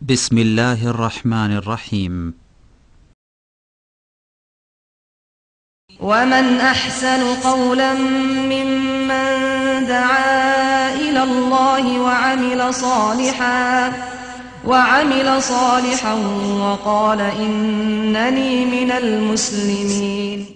بسم الله الرحمن الرحيم. ومن أحسن قولا ممن دعا إلى الله وعمل صالحا وقال إنني من المسلمين.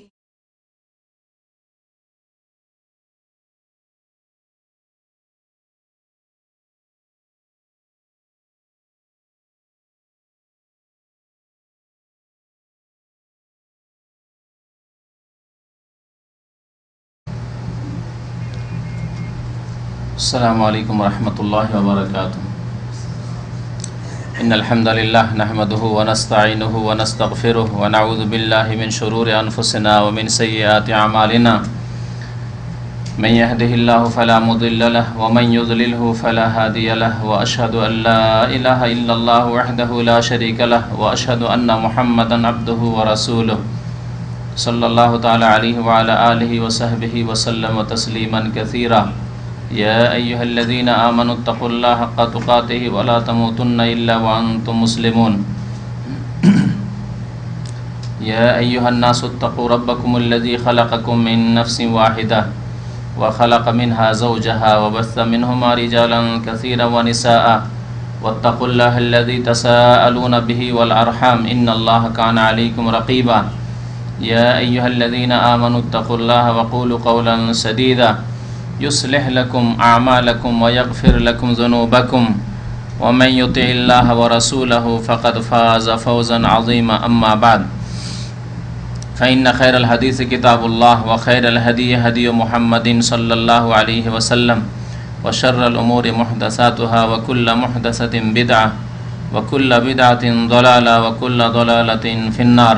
السلام عليكم ورحمة الله وبركاته. إن الحمد لله نحمده ونستعينه ونستغفره ونعوذ بالله من شرور أنفسنا ومن سيئات أعمالنا. من يهده الله فلا مضل له ومن يضلله فلا هادي له وأشهد أن لا إله إلا الله وحده لا شريك له وأشهد أن محمدا عبده ورسوله صلى الله تعالى عليه وعلى آله وصحبه وسلم تسليما كثيرا. يا أيها الذين آمنوا اتقوا الله حق تقاته ولا تموتن إلا وأنتم مسلمون. يا أيها الناس اتقوا ربكم الذي خلقكم من نفس واحدة وخلق منها زوجها وبث منهما رجالا كثيرا ونساء واتقوا الله الذي تساءلون به والأرحام إن الله كان عليكم رقيبا. يا أيها الذين آمنوا اتقوا الله وقولوا قولا سديدا يصلح لكم أعمالكم ويغفر لكم ذنوبكم ومن يطع الله ورسوله فقد فاز فوزا عظيما. أما بعد فإن خير الحديث كتاب الله وخير الهدي هدي محمد صلى الله عليه وسلم وشر الأمور محدثاتها وكل محدثة بدعة وكل بدعة ضلالة وكل ضلالة في النار.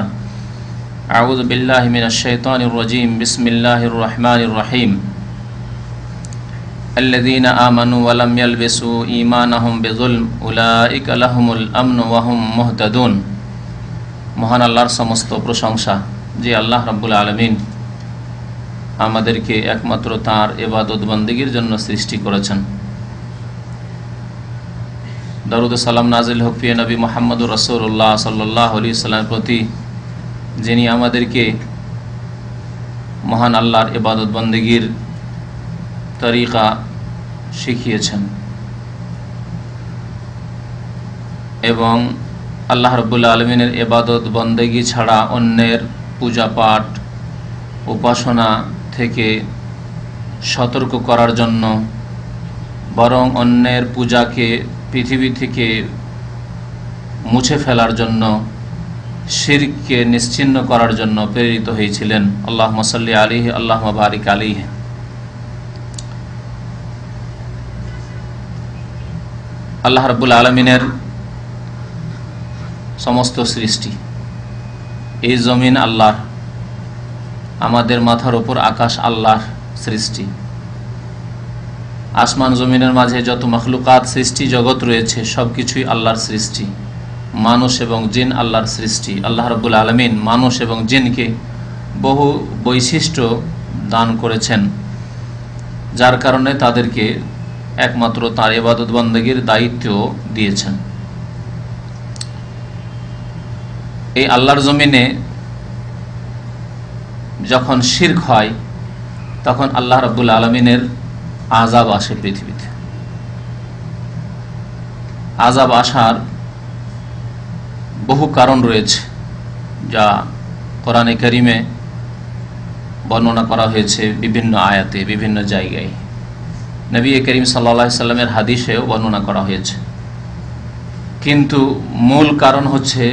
أعوذ بالله من الشيطان الرجيم. بسم الله الرحمن الرحيم. الذين آمنوا ولم يلبسوا إيمانهم بظلم أولئك لهم الأمن وهم مهتدون. মহান আল্লাহর সমস্ত প্রশংসা যে আল্লাহ রাব্বুল আলামিন আমাদেরকে একমাত্র তাঁর ইবাদত বন্দেগীর জন্য সৃষ্টি করেছেন। দরুদ ও সালাম নাজিল হোক প্রিয় নবী মুহাম্মদুর রাসূলুল্লাহ সাল্লাল্লাহু আলাইহি ওয়াসাল্লামের প্রতি, যিনি আমাদেরকে মহান আল্লাহর ইবাদত বন্দেগীর তরিকা শিখিয়েছেন এবং আল্লাহ রাব্বুল আলামিনের ইবাদত বন্দেগী ছাড়া অন্যের পূজা পাঠ উপাসনা থেকে সতর্ক করার জন্য, বরং অন্যের পূজাকে পৃথিবী থেকে মুছে ফেলার জন্য, শিরককে নিশ্চিহ্ন করার জন্য প্রেরিত হয়েছিলেন। আল্লাহুম্মা সাল্লি আলাইহি আল্লাহুম্মা বারিক আলাইহি। আল্লাহ রাব্বুল আলামিনের সমস্ত সৃষ্টি, এই জমিন আল্লাহর, আমাদের মাথার উপর আকাশ আল্লাহর সৃষ্টি, আসমান জমিনের মাঝে যত মখলুকাত সৃষ্টি জগৎ রয়েছে সব কিছুই আল্লাহর সৃষ্টি। মানুষ এবং জিন আল্লাহর সৃষ্টি। আল্লাহ রাব্বুল আলামিন মানুষ এবং জিনকে বহু বৈশিষ্ট্য দান করেছেন, যার কারণে তাদেরকে একমাত্র তাঁর ইবাদত বন্দেগীর দায়িত্ব দিয়েছেন। এই আল্লাহর জমিনে যখন শিরক হয় তখন আল্লাহ রাব্বুল আলামিনের আযাব আসে পৃথিবীতে। আযাব আসার বহু কারণ রয়েছে, যা কোরআনে কারিমে বর্ণনা করা হয়েছে বিভিন্ন আয়াতে, বিভিন্ন জায়গায়। নবী করিম সাল্লাল্লাহু আলাইহি সাল্লামের হাদিসেও বর্ণনা করা হয়েছে। কিন্তু মূল কারণ হচ্ছে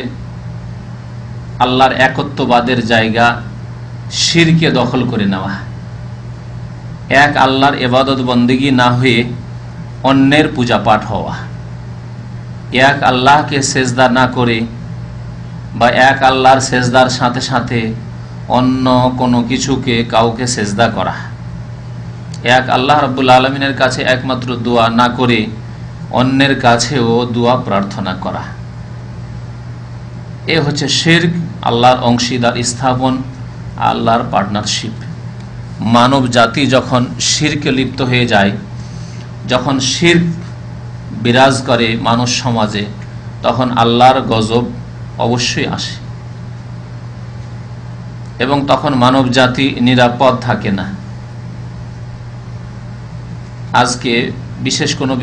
আল্লাহর একত্ববাদের জায়গা শিরকে দখল করে নেওয়া। এক আল্লাহর ইবাদত বন্দেগী না হয়ে অন্যের পূজা পাঠ হওয়া, এক আল্লাহকে সেজদা না করে বা এক আল্লাহর সেজদার সাথে সাথে অন্য কোনো কিছুকে কাউকে সেজদা করা, এক আল্লাহ রাব্বুল আলামিনের কাছে একমাত্র দোয়া না করে অন্যের কাছেও দোয়া প্রার্থনা করা, এ হচ্ছে শিরক, আল্লাহর অংশীদার স্থাপন, আল্লাহর পার্টনারশিপ। মানব জাতি যখন শিরকে লিপ্ত হয়ে যায়, যখন শিরক বিরাজ করে মানুষ সমাজে, তখন আল্লাহর গজব অবশ্যই আসে এবং তখন মানব জাতি নিরাপদ থাকে না। আজকে বিশেষ কোনো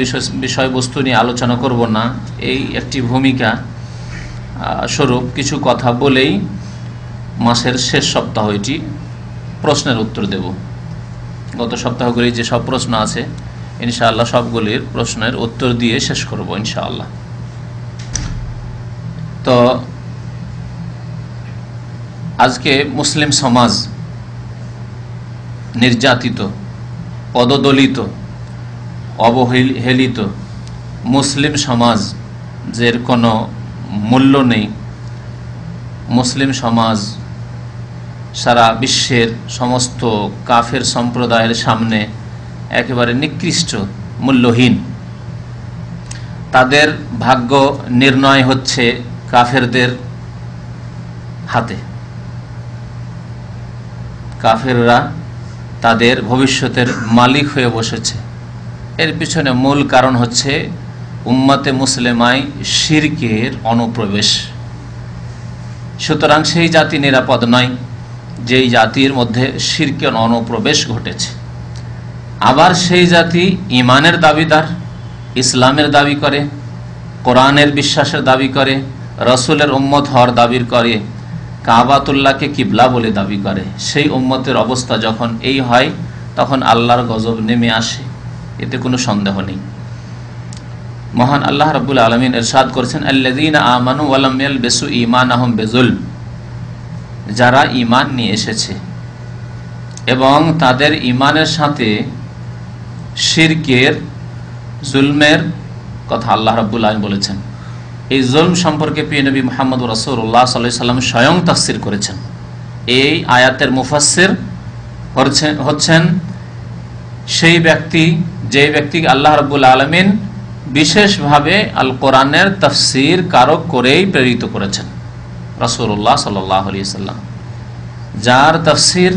বিষয়বস্তু নিয়ে আলোচনা করব না, এই একটি ভূমিকা স্বরূপ কিছু কথা বলেই মাসের শেষ সপ্তাহ এটি প্রশ্নের উত্তর দেব। গত সপ্তাহগুলি যে সব প্রশ্ন আছে ইনশাআল্লাহ সবগুলির প্রশ্নের উত্তর দিয়ে শেষ করব ইনশাআল্লাহ। তো আজকে মুসলিম সমাজ নির্যাতিত, পদদলিত, অবহেলিত মুসলিম সমাজের কোনো মূল্য নেই। মুসলিম সমাজ সারা বিশ্বের সমস্ত কাফের সম্প্রদায়ের সামনে একেবারে নিকৃষ্ট, মূল্যহীন। তাদের ভাগ্য নির্ণয় হচ্ছে কাফেরদের হাতে। কাফেররা তাদের ভবিষ্যতের মালিক হয়ে বসেছে। এর পিছনে মূল কারণ হচ্ছে উম্মতে মুসলিমায় শিরকের অনুপ্রবেশ। সুতরাং সেই জাতি নিরাপদ নয় যেই জাতির মধ্যে শিরকের অনুপ্রবেশ ঘটেছে। আবার সেই জাতি ঈমানের দাবিদার, ইসলামের দাবি করে, কোরআনের বিশ্বাসের দাবি করে, রসুলের উম্মত হওয়ার দাবি করে, কাবাতুল্লাহকে কিবলা বলে দাবি করে। সেই উম্মতের অবস্থা যখন এই হয় তখন আল্লাহর গজব নেমে আসে, এতে কোনো সন্দেহ নেই। মহান আল্লাহ রাব্বুল আলামিন ইরশাদ করেছেন, আল্লাযীনা আমানু ওয়া লাম ইয়ালবিসু ঈমানাহুম বিযুলম, যারা ঈমান নিয়ে এসেছে এবং তাদের ঈমানের সাথে শিরকের, জুলমের কথা আল্লাহ রাব্বুল আলামিন বলেছেন। এই জুলম সম্পর্কে প্রিয় নবী মুহাম্মদ রাসূলুল্লাহ সাল্লাল্লাহু আলাইহি ওয়াসাল্লাম স্বয়ং তাফসীর করেছেন। এই আয়াতের মুফাসসির হচ্ছেন সেই ব্যক্তি যে ব্যক্তি আল্লাহ রাব্বুল আলামিন বিশেষভাবে আল কোরআনের তাফসীর কারক করেই প্রেরিত করেছেন, রাসূলুল্লাহ সাল্লাল্লাহু আলাইহি ওয়াসাল্লাম, যার তাফসীর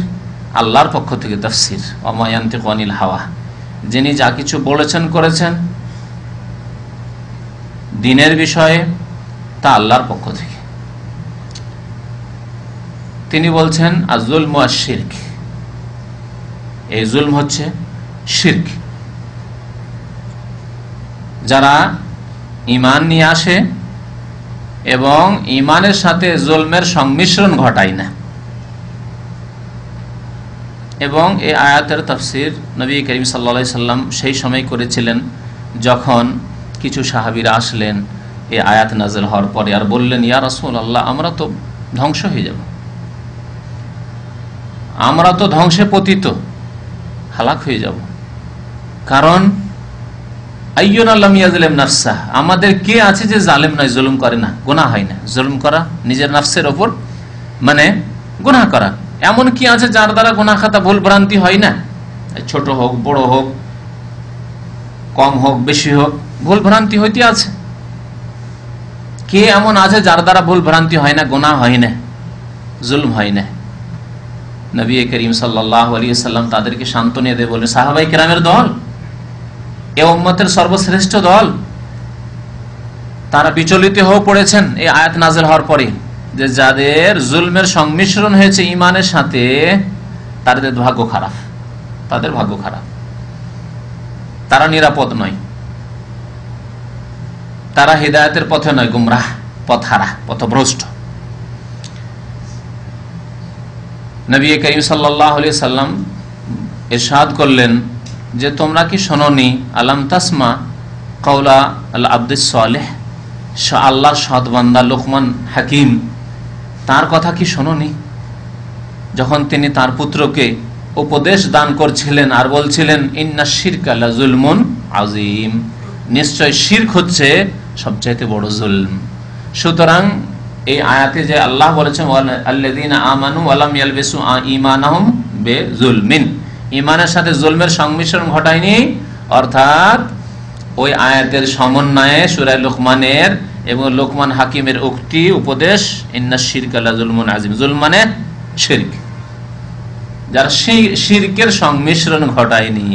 আল্লাহর পক্ষ থেকে তাফসীর, ওয়া মা ইয়ানতিকু আনিল হাওয়া, যিনি যা কিছু বলেছেন করেছেন দ্বীনের বিষয়ে তা আল্লাহর পক্ষ থেকে। তিনি বলছেন আয-যুলমু আশ-শিরক, এই জুলম হচ্ছে শিরক। যারা ঈমান নিয়ে আসে এবং ঈমানের সাথে জুলমের সংমিশ্রণ ঘটায় না। এবং এই আয়াতের তাফসীর নবী করিম সাল্লাল্লাহু আলাইহি সাল্লাম সেই সময় করেছিলেন যখন কিছু সাহাবীরা আসলেন এই আয়াত নাযিল হওয়ার পরে আর বললেন, ইয়া রাসূলুল্লাহ, আমরা তো ধ্বংস হয়ে যাব, আমরা তো ধ্বংসে পতিত, হালাক হয়ে যাব। কারণ আইয়ুনা লাম ইয়াজলিম নাফসা, আমাদের কে আছে যে জালেম নয়, জুলুম করে না, গুনাহ হয় না। জুলুম করা নিজের নাফসের ওপর মানে গুনাহ করা, এমন কি আছে যার দ্বারা গুনাহ খাতা ভুল ভ্রান্তি হয় না? ছোট হোক, বড় হোক, কম হোক, বেশি হোক, ভুল ভ্রান্তি হইতে আছে। কে এমন আছে যার দ্বারা ভুল ভ্রান্তি হয় না, গুনাহ হয় না, জুলুম হয় না? নবী করিম সাল্লাল্লাহু আলাইহি ওয়াসাল্লাম তাদেরকে সান্ত্বনা দিয়ে বলেন, সাহাবায়ে কেরামের দল, এ উম্মতের সর্বশ্রেষ্ঠ দল, তারা বিচলিত হয়ে পড়েছেন এই আয়াত নাযিল হওয়ার পরে যে যাদের জুলমের সংমিশ্রণ হয়েছে ঈমানের সাথে তাদের ভাগ্য খারাপ, তাদের ভাগ্য খারাপ, তারা নিরাপদ নয়, তারা হিদায়াতের পথে নয়, গুমরাহ, পথহারা, পথভ্রষ্ট। নবী করিম সাল্লাল্লাহু আলাইহি সাল্লাম ইরশাদ করলেন যে তোমরা কি শোনোনি, আলাম তাসমা কওলা আল আব্দুস সালেহ, আল্লাহর সৎ বান্দা লোকমান হাকিম, তার কথা কি শোনোনি? যখন তিনি তার পুত্রকে উপদেশ দান করছিলেন আর বলছিলেন, ইন্নাশ শিরকা লাযুলমুন আযীম, নিশ্চয় শিরক হচ্ছে সবচাইতে বড় জুলম। সুতরাং এই আয়াতে যে আল্লাহ বলেছেন আল্লাযীনা আমানু ওয়া লাম ইয়ালবিসু ঈমানাহুম বিযুলমিন, ঈমানের সাথে জুলমের সংমিশ্রণ ঘটায়নি, অর্থাৎ ওই আয়াতের সমন্বয়ে সূরা লুকমানের এবং লোকমান হাকিমের উক্তি উপদেশ, ইন্নাশ শিরকা লাযুলমুন আযীম, জুলম মানে শিরক, যারা শিরকের সংমিশ্রণ ঘটায়নি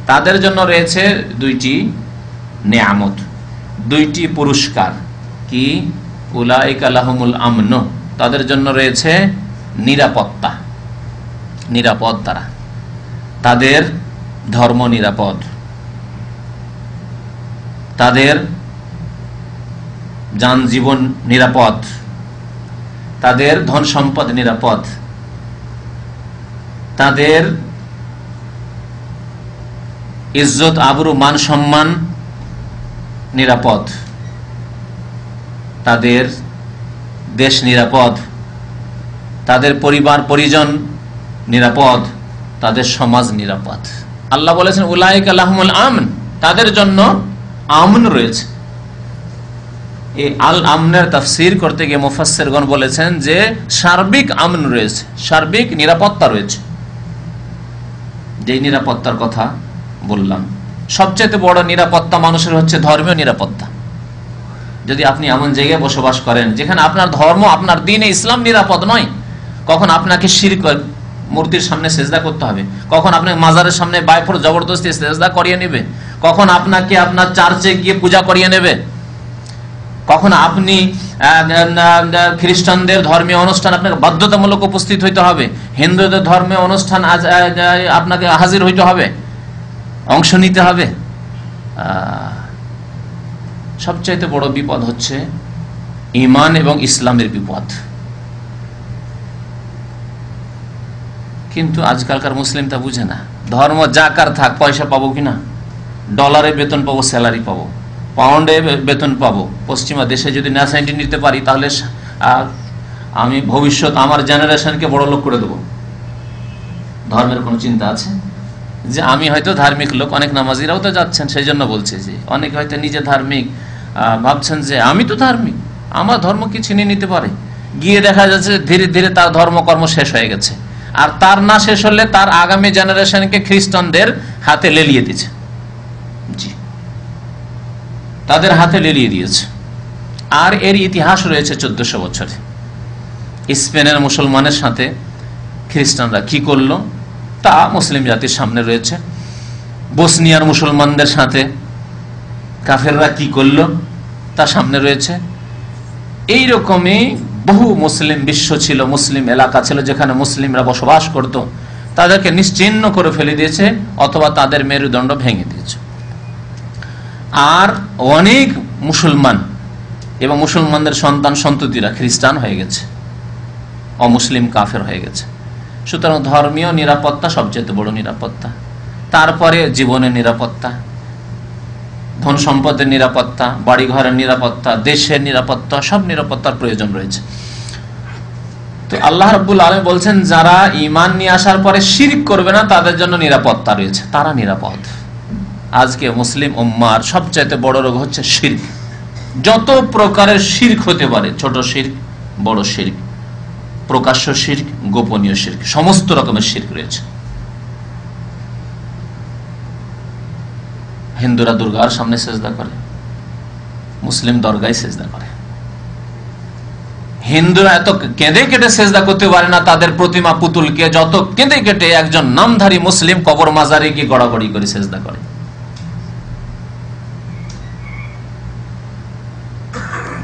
তাদের জন্য রয়েছে দুইটি নেয়ামত। দুইটি পুরস্কার কি, উলাইকা লাহুমুল আমন, তাদের জন্য রয়েছে নিরাপত্তা, নিরাপদ তারা, তাদের ধর্ম নিরাপদ, তাদের যান জীবন নিরাপদ, তাদের ধন সম্পদ নিরাপদ, তাদের ইজ্জত আবরু মান সম্মান নিরাপদ, তাদের দেশ নিরাপদ, তাদের পরিবার পরিজন নিরাপদ, তাদের সমাজ নিরাপদ। আল্লাহ বলেছেন উলাইকা লাহুমুল আমন, তাদের জন্য আমন রয়েছে। এই আল আমনের তাফসীর করতে গিয়ে মুফাসসিরগণ বলেছেন যে সার্বিক আমন রয়েছে, সার্বিক নিরাপত্তা রয়েছে। যেই নিরাপত্তার কথা বললাম, সবচেয়ে বড় নিরাপত্তা মানুষের হচ্ছে ধর্মীয় নিরাপত্তা। যদি আপনি এমন জায়গায় বসবাস করেন যেখানে আপনার ধর্ম, আপনার দ্বীনে ইসলাম নিরাপদ নয়, কখন আপনাকে শিরক মূর্তির সামনে সেজদা করতে হবে, কখন আপনাকে মাজারের সামনে বাইফোর জবরদস্তি সেজদা করিয়ে নেবে, কখন আপনাকে আপনার চার্চে গিয়ে পূজা করিয়ে নেবে, কখন আপনি খ্রিস্টানদের ধর্মীয় অনুষ্ঠান আপনাকে বাধ্যতামূলক উপস্থিত হইতে হবে, হিন্দুদের ধর্মীয় অনুষ্ঠান আপনাকে হাজির হইতে হবে, অংশ নিতে হবে। সবচাইতে বড় বিপদ হচ্ছে ঈমান এবং ইসলামের বিপদ। কিন্তু আজকালকার মুসলিম তা বুঝে না। ধর্ম যাকার থাক, পয়সা পাবো কিনা, ডলারে বেতন পাবো, স্যালারি পাবো, পাউন্ডে বেতন পাবো, পশ্চিমা দেশে যদি ন্যাশনালিটি নিতে পারি তাহলে আমি ভবিষ্যৎ আমার জেনারেশনকে বড় লোক করে দেবো। ধর্মের কোনো চিন্তা আছে? যে আমি হয়তো ধার্মিক লোক, অনেক নামাজিরাও তো যাচ্ছেন, সেই জন্য বলছে যে অনেকে হয়তো নিজে ধার্মিক ভাবছেন যে আমি তো ধার্মিক, আমার ধর্ম কি ছিনিয়ে নিতে পারে। গিয়ে দেখা যাচ্ছে ধীরে ধীরে তার ধর্মকর্ম শেষ হয়ে গেছে, আর তার না শেষ হলে তার আগামী জেনারেশনকে খ্রিস্টানদের হাতে লেলিয়ে দিয়েছে। জি, তাদের হাতে লেলিয়ে দিয়েছে। আর এর ইতিহাস রয়েছে 1400 বছরে। স্পেনের মুসলমানের সাথে খ্রিস্টানরা কি করলো তা মুসলিম জাতির সামনে রয়েছে। বসনিয়ার মুসলমানদের সাথে কাফেররা কি করলো তা সামনে রয়েছে। এই রকমই বহু মুসলিম বিশ্ব ছিল, মুসলিম এলাকা ছিল যেখানে মুসলিমরা বসবাস করত, তাদেরকে নিশ্চিহ্ন করে ফেলে দিয়েছে অথবা তাদের মেরুদণ্ড ভেঙে দিয়েছে। আর অনেক মুসলমান এবং মুসলমানদের সন্তান সন্ততিরা খ্রিস্টান হয়ে গেছে, অমুসলিম কাফের হয়ে গেছে। সুতরাং ধর্মীয় নিরাপত্তা সবচেয়ে বড় নিরাপত্তা। তারপরে জীবনের নিরাপত্তা, ধন সম্পদের নিরাপত্তা, বাড়িঘরের নিরাপত্তা, দেশের নিরাপত্তা, সব নিরাপত্তার প্রয়োজন রয়েছে। তো আল্লাহ রাব্বুল আলামিন বলছেন যারা ঈমান নিয়ে আসার পরে শিরক করবে না তাদের জন্য নিরাপত্তা রয়েছে, তারা নিরাপদ। আজকে মুসলিম উম্মার সবচেয়ে বড় রোগ হচ্ছে শিরক। যত প্রকারের শিরক হতে পারে, ছোট শিরক, বড় শিরক, প্রকাশ্য শিরক, গোপনীয় শিরক, সমস্ত রকমের শিরক রয়েছে। হিন্দুরা দুর্গার সামনে সেজদা করে, মুসলিম দরগায় সেজদা করে। হিন্দুরা এত কেঁদে কেটে সেজদা করতে পারে না তাদের প্রতিমা পুতুলকে, যত কেঁদে কেটে একজন নামধারী মুসলিম কবর মাজারে গিয়ে গড়াগড়ি করে সেজদা করে।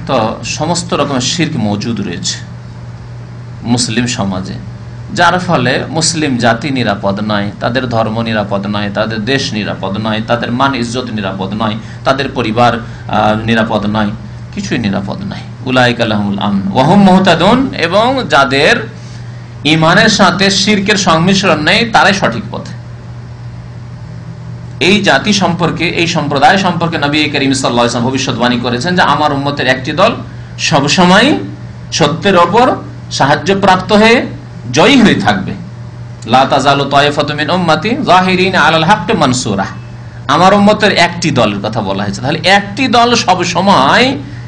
তো সমস্ত রকমের শিরক মজুদ রয়েছে মুসলিম সমাজে, যার ফলে মুসলিম জাতি নিরাপদ নয়, তাদের ধর্ম নিরাপদ নয়, তাদের দেশ নিরাপদ নয়, তাদের মান ইজ্জত নিরাপদ নয়, তাদের পরিবার নিরাপদ নয়, কিছুই নিরাপদ নয়। উলাইকা লাহুমুল আমন ওয়া হুম মুহতাদুন, এবং যাদের ঈমানের সাথে শিরকের সংমিশ্রণ নেই তারাই সঠিক পথে। এই জাতি সম্পর্কে, এই সম্প্রদায় সম্পর্কে নবী করিম সাল্লাল্লাহু আলাইহি ওয়াসাল্লাম ভবিষ্যদ্বাণী করেছেন যে আমার উম্মতের একটি দল সবসময় সত্যের ওপর সাহায্যপ্রাপ্ত হয়ে জয়ী হয়ে থাকবে। লা তাযালু তায়ফাতুম মিন উম্মতি যাহিরিনা আলাল হাক্কি মানসুরা। আমার উম্মতের একটি দলের কথা বলা হয়েছে, তাহলে একটি দল সব সময়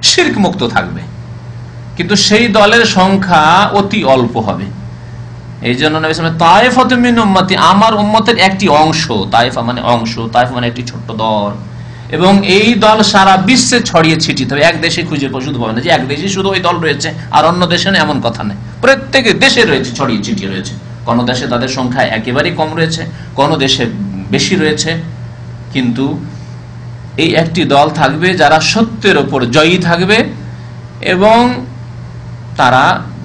শিরক মুক্ত থাকবে, কিন্তু সেই দলের সংখ্যা অতি অল্প হবে। এই জন্য নবী সাল্লাল্লাহু আলাইহি ওয়াসাল্লাম তায়ফাতুম মিন উম্মতি, আমার উম্মতের একটি অংশ, তায়ফা মানে অংশ, তায়ফা মানে একটি ছোট্ট দল, এবং এই দল সারা বিশ্বে ছড়িয়ে ছিটিয়ে থাকবে। এক দেশে খুঁজে শুধু পাবে না যে এক দেশে শুধু ওই দল রয়েছে আর অন্য দেশে না, এমন কথা নেই। প্রত্যেক দেশে রয়েছে, ছড়িয়ে ছিটিয়ে রয়েছে। কোন দেশে তাদের সংখ্যা একেবারেই কম রয়েছে, কোন দেশে বেশি রয়েছে, কিন্তু এই একটি দল থাকবে যারা সত্যের উপর জয়ী থাকবে এবং তারা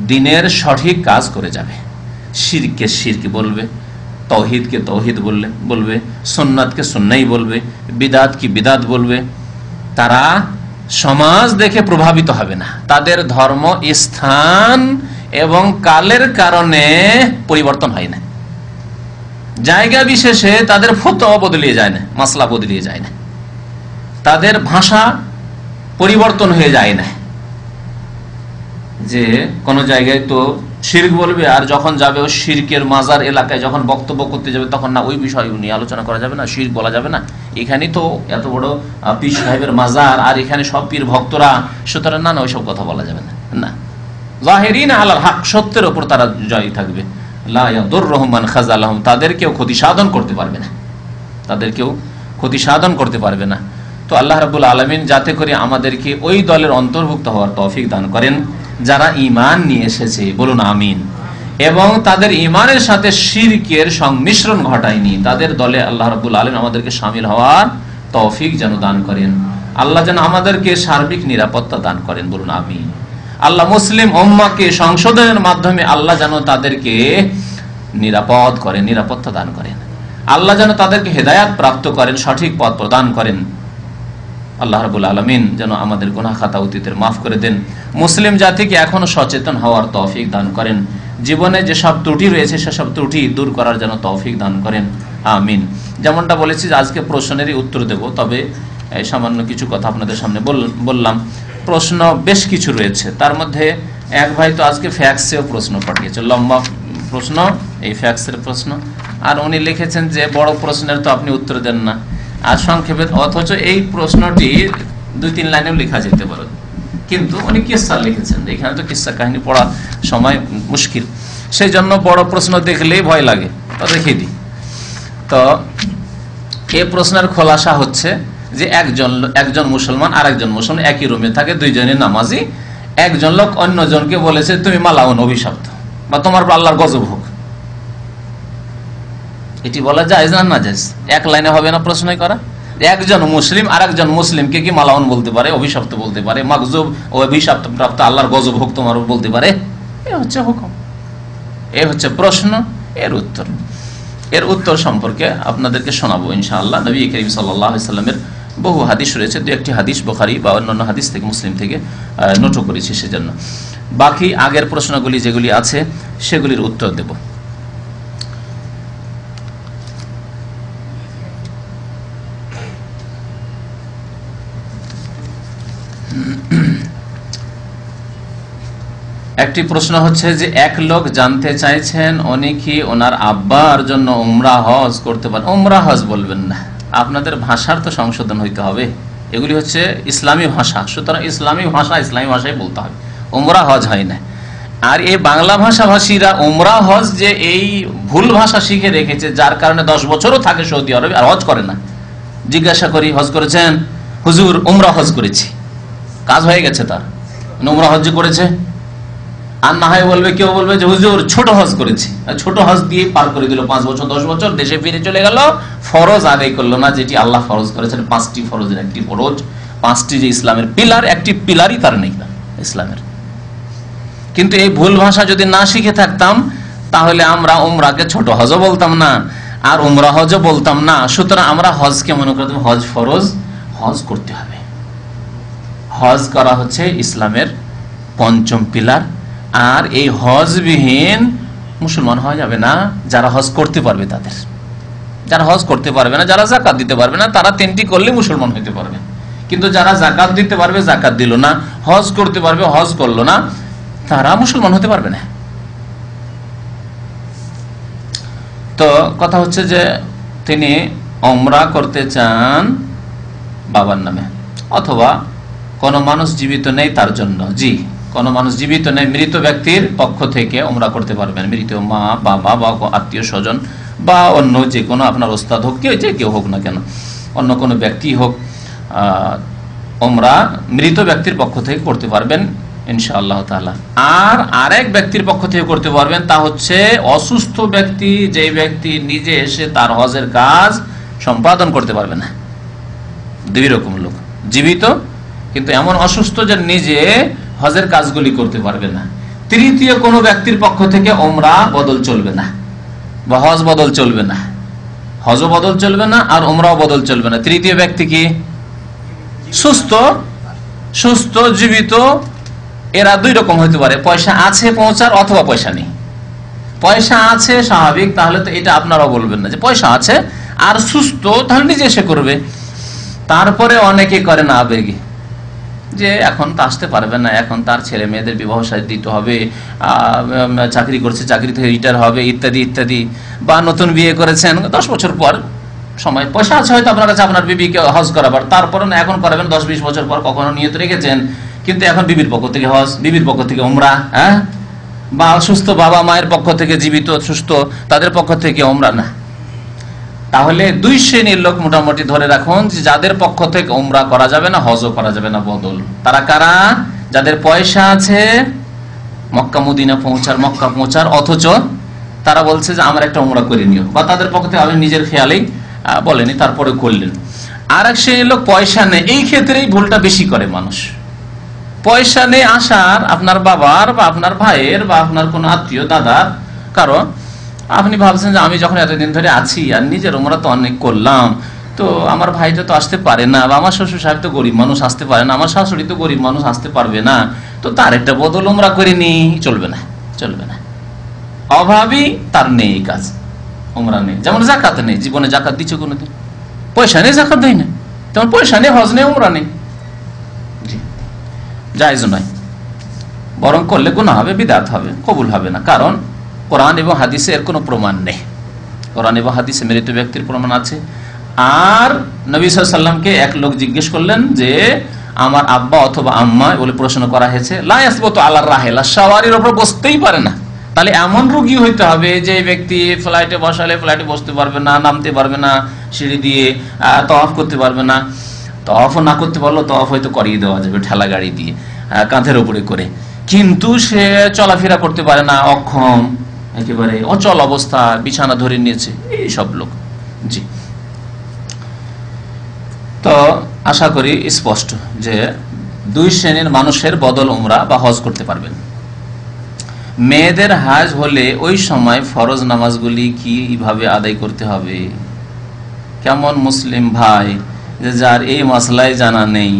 দ্বীনের সঠিক কাজ করে যাবে। শিরকে শিরক বলবে, তৌহিদকে তৌহিদ বলবে, সুন্নাতকে সুন্নাই বলবে, বিদাত কি বিদাত বলবে। তারা সমাজ দেখে প্রভাবিত হবে না, তাদের ধর্ম স্থান এবং কালের কারণে পরিবর্তন হয় না, জায়গা বিশেষে তাদের ফতোয়া বদলিয়ে যায় না, মাসলা বদলিয়ে যায় না, তাদের ভাষা পরিবর্তন হয়ে যায় না। যে কোন জায়গায় তো শিরক বলবে, আর যখন যাবে ও শিরকের মাজার এলাকায় যখন বক্তব্য করতে যাবে তখন না ওই বিষয় নিয়ে আলোচনা করা যাবে না, শিরক বলা যাবে না, এখানে তো এত বড় পীর সাহেবের মাজার আর এখানে সব পীর ভক্তরা, সুতরাং না ওইসব কথা বলা যাবে না। না, জাহিরিন আলাল হক, সত্যের উপর তারা জয়ী থাকবে। লা ইয়াদুররুহুম মান খাযালাহুম, তাদের কেউ ক্ষতি সাধন করতে পারবে না, তাদের কেউ ক্ষতি সাধন করতে পারবে না। তো আল্লাহ রাব্বুল আলামিন যাতে করে আমাদেরকে ওই দলের অন্তর্ভুক্ত হওয়ার তৌফিক দান করেন যারা ঈমান নিয়ে এসেছে, বলুন আমিন, এবং তাদের ঈমানের সাথে শিরকের সংমিশ্রণ ঘটায়নি, তাদের দলে আল্লাহ রাব্বুল আলামিন আমাদেরকে শামিল হওয়ার তৌফিক যেন দান করেন। আল্লাহ যেন আমাদেরকে সার্বিক নিরাপত্তা দান করেন, বলুন আমিন। আল্লাহ মুসলিম উম্মাহকে সংশোধনের মাধ্যমে আল্লাহ যেন তাদেরকে নিরাপদ করেন, নিরাপত্তা দান করেন। আল্লাহ যেন তাদেরকে হেদায়াত প্রাপ্ত করেন, সঠিক পথ প্রদান করেন। আল্লাহ রাব্বুল আলামিন যেন আমাদের গুনাহ খাতা অতীতের মাফ করে দেন। মুসলিম জাতিকে এখনো সচেতন হওয়ার তৌফিক দান করেন। জীবনে যেসব ত্রুটি রয়েছে সেসব ত্রুটি দূর করার যেন তৌফিক দান করেন, আমিন। যেমনটা বলেছি যে আজকে প্রশ্নেরই উত্তর দেব, তবে সামান্য কিছু কথা আপনাদের সামনে বললাম। প্রশ্ন বেশ কিছু রয়েছে, তার মধ্যে এক ভাই তো আজকে ফ্যাক্সেও প্রশ্ন পাঠিয়েছে, লম্বা প্রশ্ন, এই ফ্যাক্সের প্রশ্ন, আর উনি লিখেছেন যে বড় প্রশ্নের তো আপনি উত্তর দেন না, আর সংক্ষেপে, অথচ এই প্রশ্নটি 2-3 লাইনেও লেখা যেতে পারে, কিন্তু উনি কিসসা লিখেছেন, এখানে তো কিসসা কাহিনী পড়া সময় মুশকিল, সেই জন্য বড় প্রশ্ন দেখলেই ভয় লাগে, তো রেখে দিই। তো এই প্রশ্নের খোলাসা হচ্ছে যে একজন মুসলমান আর একজন মুসলমান একই রুমে থাকে, দুইজনই নামাজি, একজন লোক অন্যজনকে বলেছে তুমি মালাউন, অভিশপ্ত, বা তোমার আল্লাহর গজব হোক, এটি বলা জায়েজ না নাজায়েজ? এক লাইনে হবে না প্রশ্নই করা? একজন মুসলিম আর একজন মুসলিমকে কি মালাউন বলতে পারে, অভিশপ্ত বলতে পারে, মাগজুব ও অভিশপ্ত প্রাপ্ত আল্লাহর গজব হোক তোমার বলতে পারে? এ হচ্ছে হুকুম, এ হচ্ছে প্রশ্ন, এর উত্তর সম্পর্কে আপনাদেরকে শোনাবো ইনশাআল্লাহ। নবী করিম সাল্লাল্লাহু আলাইহি সাল্লামের বহু হাদিস রয়েছে, 2-1টি হাদিস বুখারী বা অন্যান্য হাদিস থেকে, মুসলিম থেকে নোটও করেছি, সেজন্য বাকি আগের প্রশ্নগুলি যেগুলি আছে সেগুলির উত্তর দেব। একটি প্রশ্ন হচ্ছে যে এক লোক জানতে চাইছেন উনি কি ওনার আব্বার জন্য উমরা হজ করতে পারেন? উমরা হজ বলবেন না, আপনাদের ভাষার তো সংশোধন হইতে হবে, এগুলি হচ্ছে ইসলামী ভাষা, সুতরাং ইসলামী ভাষায় বলতে হবে, উমরা হজ হয় না। আর এই বাংলা ভাষাভাষীরা উমরা হজ যে এই ভুল ভাষা শিখে রেখেছে, যার কারণে 10 বছরও থাকে সৌদি আরবে আর হজ করে না। জিজ্ঞাসা করি হজ করেছেন? হুজুর উমরা হজ করেছি, কাজ হয়ে গেছে তার, উমরা হজ করেছে। আর না হয় বলবে, কেউ বলবে যে হুজুর ছোট হজ করেছি, ছোট হজ দিয়ে পার করে দিল 5 বছর 10 বছর, দেশে ফিরে চলে গেল, ফরজ আদায় করলো না, যেটি আল্লাহ ফরজ করেছেন, 5টি ফরজের একটি ফরজ, 5টি যে ইসলামের পিলার, একটি পিলারই তার নেই না ইসলামের। কিন্তু এই ভুল ভাষা যদি না শিখে থাকতাম তাহলে আমরা উমরাকে ছোট হজও বলতাম না আর উমরা হজও বলতাম না। সুতরাং আমরা হজকে মনে করতাম হজ ফরজ, হজ করতে হবে। হজ করা হচ্ছে ইসলামের 5ম পিলার, আর এই হজবিহীন মুসলমান হওয়া যাবে না। যারা হজ করতে পারবে তাদের, যারা হজ করতে পারবে না, যারা যাকাত দিতে পারবে না, তারা 3টি করলে মুসলমান হইতে পারবে। কিন্তু যারা যাকাত দিতে পারবে, যাকাত দিল না, হজ করতে পারবে, হজ করলো না, তারা মুসলমান হতে পারবে না। তো কথা হচ্ছে যে তিনি উমরা করতে চান বাবার নামে, অথবা কোনো মানুষ জীবিত নেই তার জন্য। জি, কোনো মানুষ জীবিত নেই, মৃত ব্যক্তির পক্ষ থেকে উমরা করতে পারবেন, মৃত মা, বাবা বা আত্মীয় স্বজন বা অন্য যে কোনো আপনার ওস্তাদ হোক, যে কেউ হোক না কেন, অন্য কোনো ব্যক্তি হোক, উমরা মৃত ব্যক্তির পক্ষ থেকে করতে পারবেন ইনশাআল্লাহ তাআলা। আর আরেক ব্যক্তির পক্ষ থেকে করতে পারবেন, তা হচ্ছে অসুস্থ ব্যক্তি, যে ব্যক্তি নিজে এসে তার হজের কাজ সম্পাদন করতে পারবে না, দুই রকম লোক, জীবিত কিন্তু এমন অসুস্থ যে নিজে হজের কাজগুলি করতে পারবে না। তৃতীয় কোন ব্যক্তির পক্ষ থেকে ওমরা বদল চলবে না বা হজ বদল চলবে না, হজও বদল চলবে না আর ওমরাও বদল চলবে না। তৃতীয় ব্যক্তি কি? সুস্থ জীবিত। এরা দুই রকম হইতে পারে, পয়সা আছে পৌঁছার অথবা পয়সা নেই। পয়সা আছে স্বাভাবিক, তাহলে তো এটা আপনারাও বলবেন না যে পয়সা আছে আর সুস্থ, তাহলে নিজে এসে করবে। তারপরে অনেকে করে না আবেগে, যে এখন তো আসতে পারবে না, এখন তার ছেলে মেয়েদের বিবাহ সাজ দিতে হবে, চাকরি করছে, চাকরি থেকে রিটায়ার হবে, ইত্যাদি ইত্যাদি। বা নতুন বিয়ে করেছেন, 10 বছর পর সময়, পয়সা আছে হয়তো আপনার কাছে আপনার বিবিকে হজ করাবার, তারপরে না এখন করাবেন 10-20 বছর পর, কখনো নিয়ত রেখেছেন, কিন্তু এখন বিবির পক্ষ থেকে হজ, বিবির পক্ষ থেকে উমরা, হ্যাঁ, বা সুস্থ বাবা মায়ের পক্ষ থেকে, জীবিত সুস্থ তাদের পক্ষ থেকে উমরা না। তাহলে দুই শ্রেণীর লোক মোটামুটি ধরে রাখুন যে যাদের পক্ষ থেকে উমরা করা যাবে না, হজও করা যাবে না বদল। তারা কারা? যাদের পয়সা আছে মক্কা মদিনা মক্কা পৌঁছার, অথচ তারা বলছে যে আমার একটা উমরা করে নিও, বা তাদের পক্ষ থেকে আমি নিজের খেয়ালেই বলেনি, তারপরে করলেন। আর এক শ্রেণীর লোক পয়সা নেই, এই ক্ষেত্রেই ভুলটা বেশি করে মানুষ। পয়সা নেই আসার, আপনার বাবার বা আপনার ভাইয়ের বা আপনার কোনো আত্মীয় দাদার কারো, আপনি ভাবছেন যে আমি যখন এতদিন ধরে আছি আর নিজের উমরা তো অনেক করলাম, তো আমার ভাইটা তো আসতে পারে না, বা আমার শ্বশুর সাহেব তো গরিব মানুষ আসতে পারে না, আমার শাশুড়ি তো গরিব মানুষ আসতে পারবে না, তো তার একটা বদল উমরা করে নি, চলবে না, চলবে না। অভাবী তার নেই কাজ, উমরা নেই। যেমন জাকাত নেই, জীবনে জাকাত দিচ্ছে কোনোদিন? পয়সা নেই, জাকাত দেয় না। তেমন পয়সা নেই, হজ নেই, উমরা নেই, জায়েজ নয়, বরং করলে গুনাহ হবে, বিদআত হবে, কবুল হবে না। কারণ কোরআন এবং হাদিসে এর কোনো প্রমাণ নেই। কোরআন এবং হাদিসে মৃত ব্যক্তির প্রমাণ আছে। আর নবী সাল্লাল্লাহু আলাইহি ওয়াসাল্লামকে এক লোক জিজ্ঞেস করলেন যে আমার আব্বা অথবা আম্মা বলে প্রশ্ন করা হয়েছে, লা ইয়াসবুতু আলা রাহিলা, সওয়ারির উপর বসতেই পারে না। তাহলে এমন রোগী হইতে হবে যে ব্যক্তি ফ্লাইটে বসালে ফ্লাইটে বসতে পারবে না, নামতে পারবে না, সিঁড়ি দিয়ে তওয়াফ করতে পারবে না। তওয়াফও না করতে পারলো, তওয়াফ হয়তো করিয়ে দেওয়া যাবে ঠেলা গাড়ি দিয়ে, কাঁধের উপরে করে, কিন্তু সে চলাফেরা করতে পারে না, অক্ষম, একেবারে অচল অবস্থা, বিছানা ধরে নিয়েছে, এই সব লোক। জি, তো আশা করি স্পষ্ট যে দুই শ্রেণীর মানুষের বদল উমরা বা হজ করতে পারবেন। মেয়েদের হাজ হলে ওই সময় ফরজ নামাজগুলি কিভাবে আদায় করতে হবে? কেমন মুসলিম ভাই যে যার এই মাসলায় জানা নেই,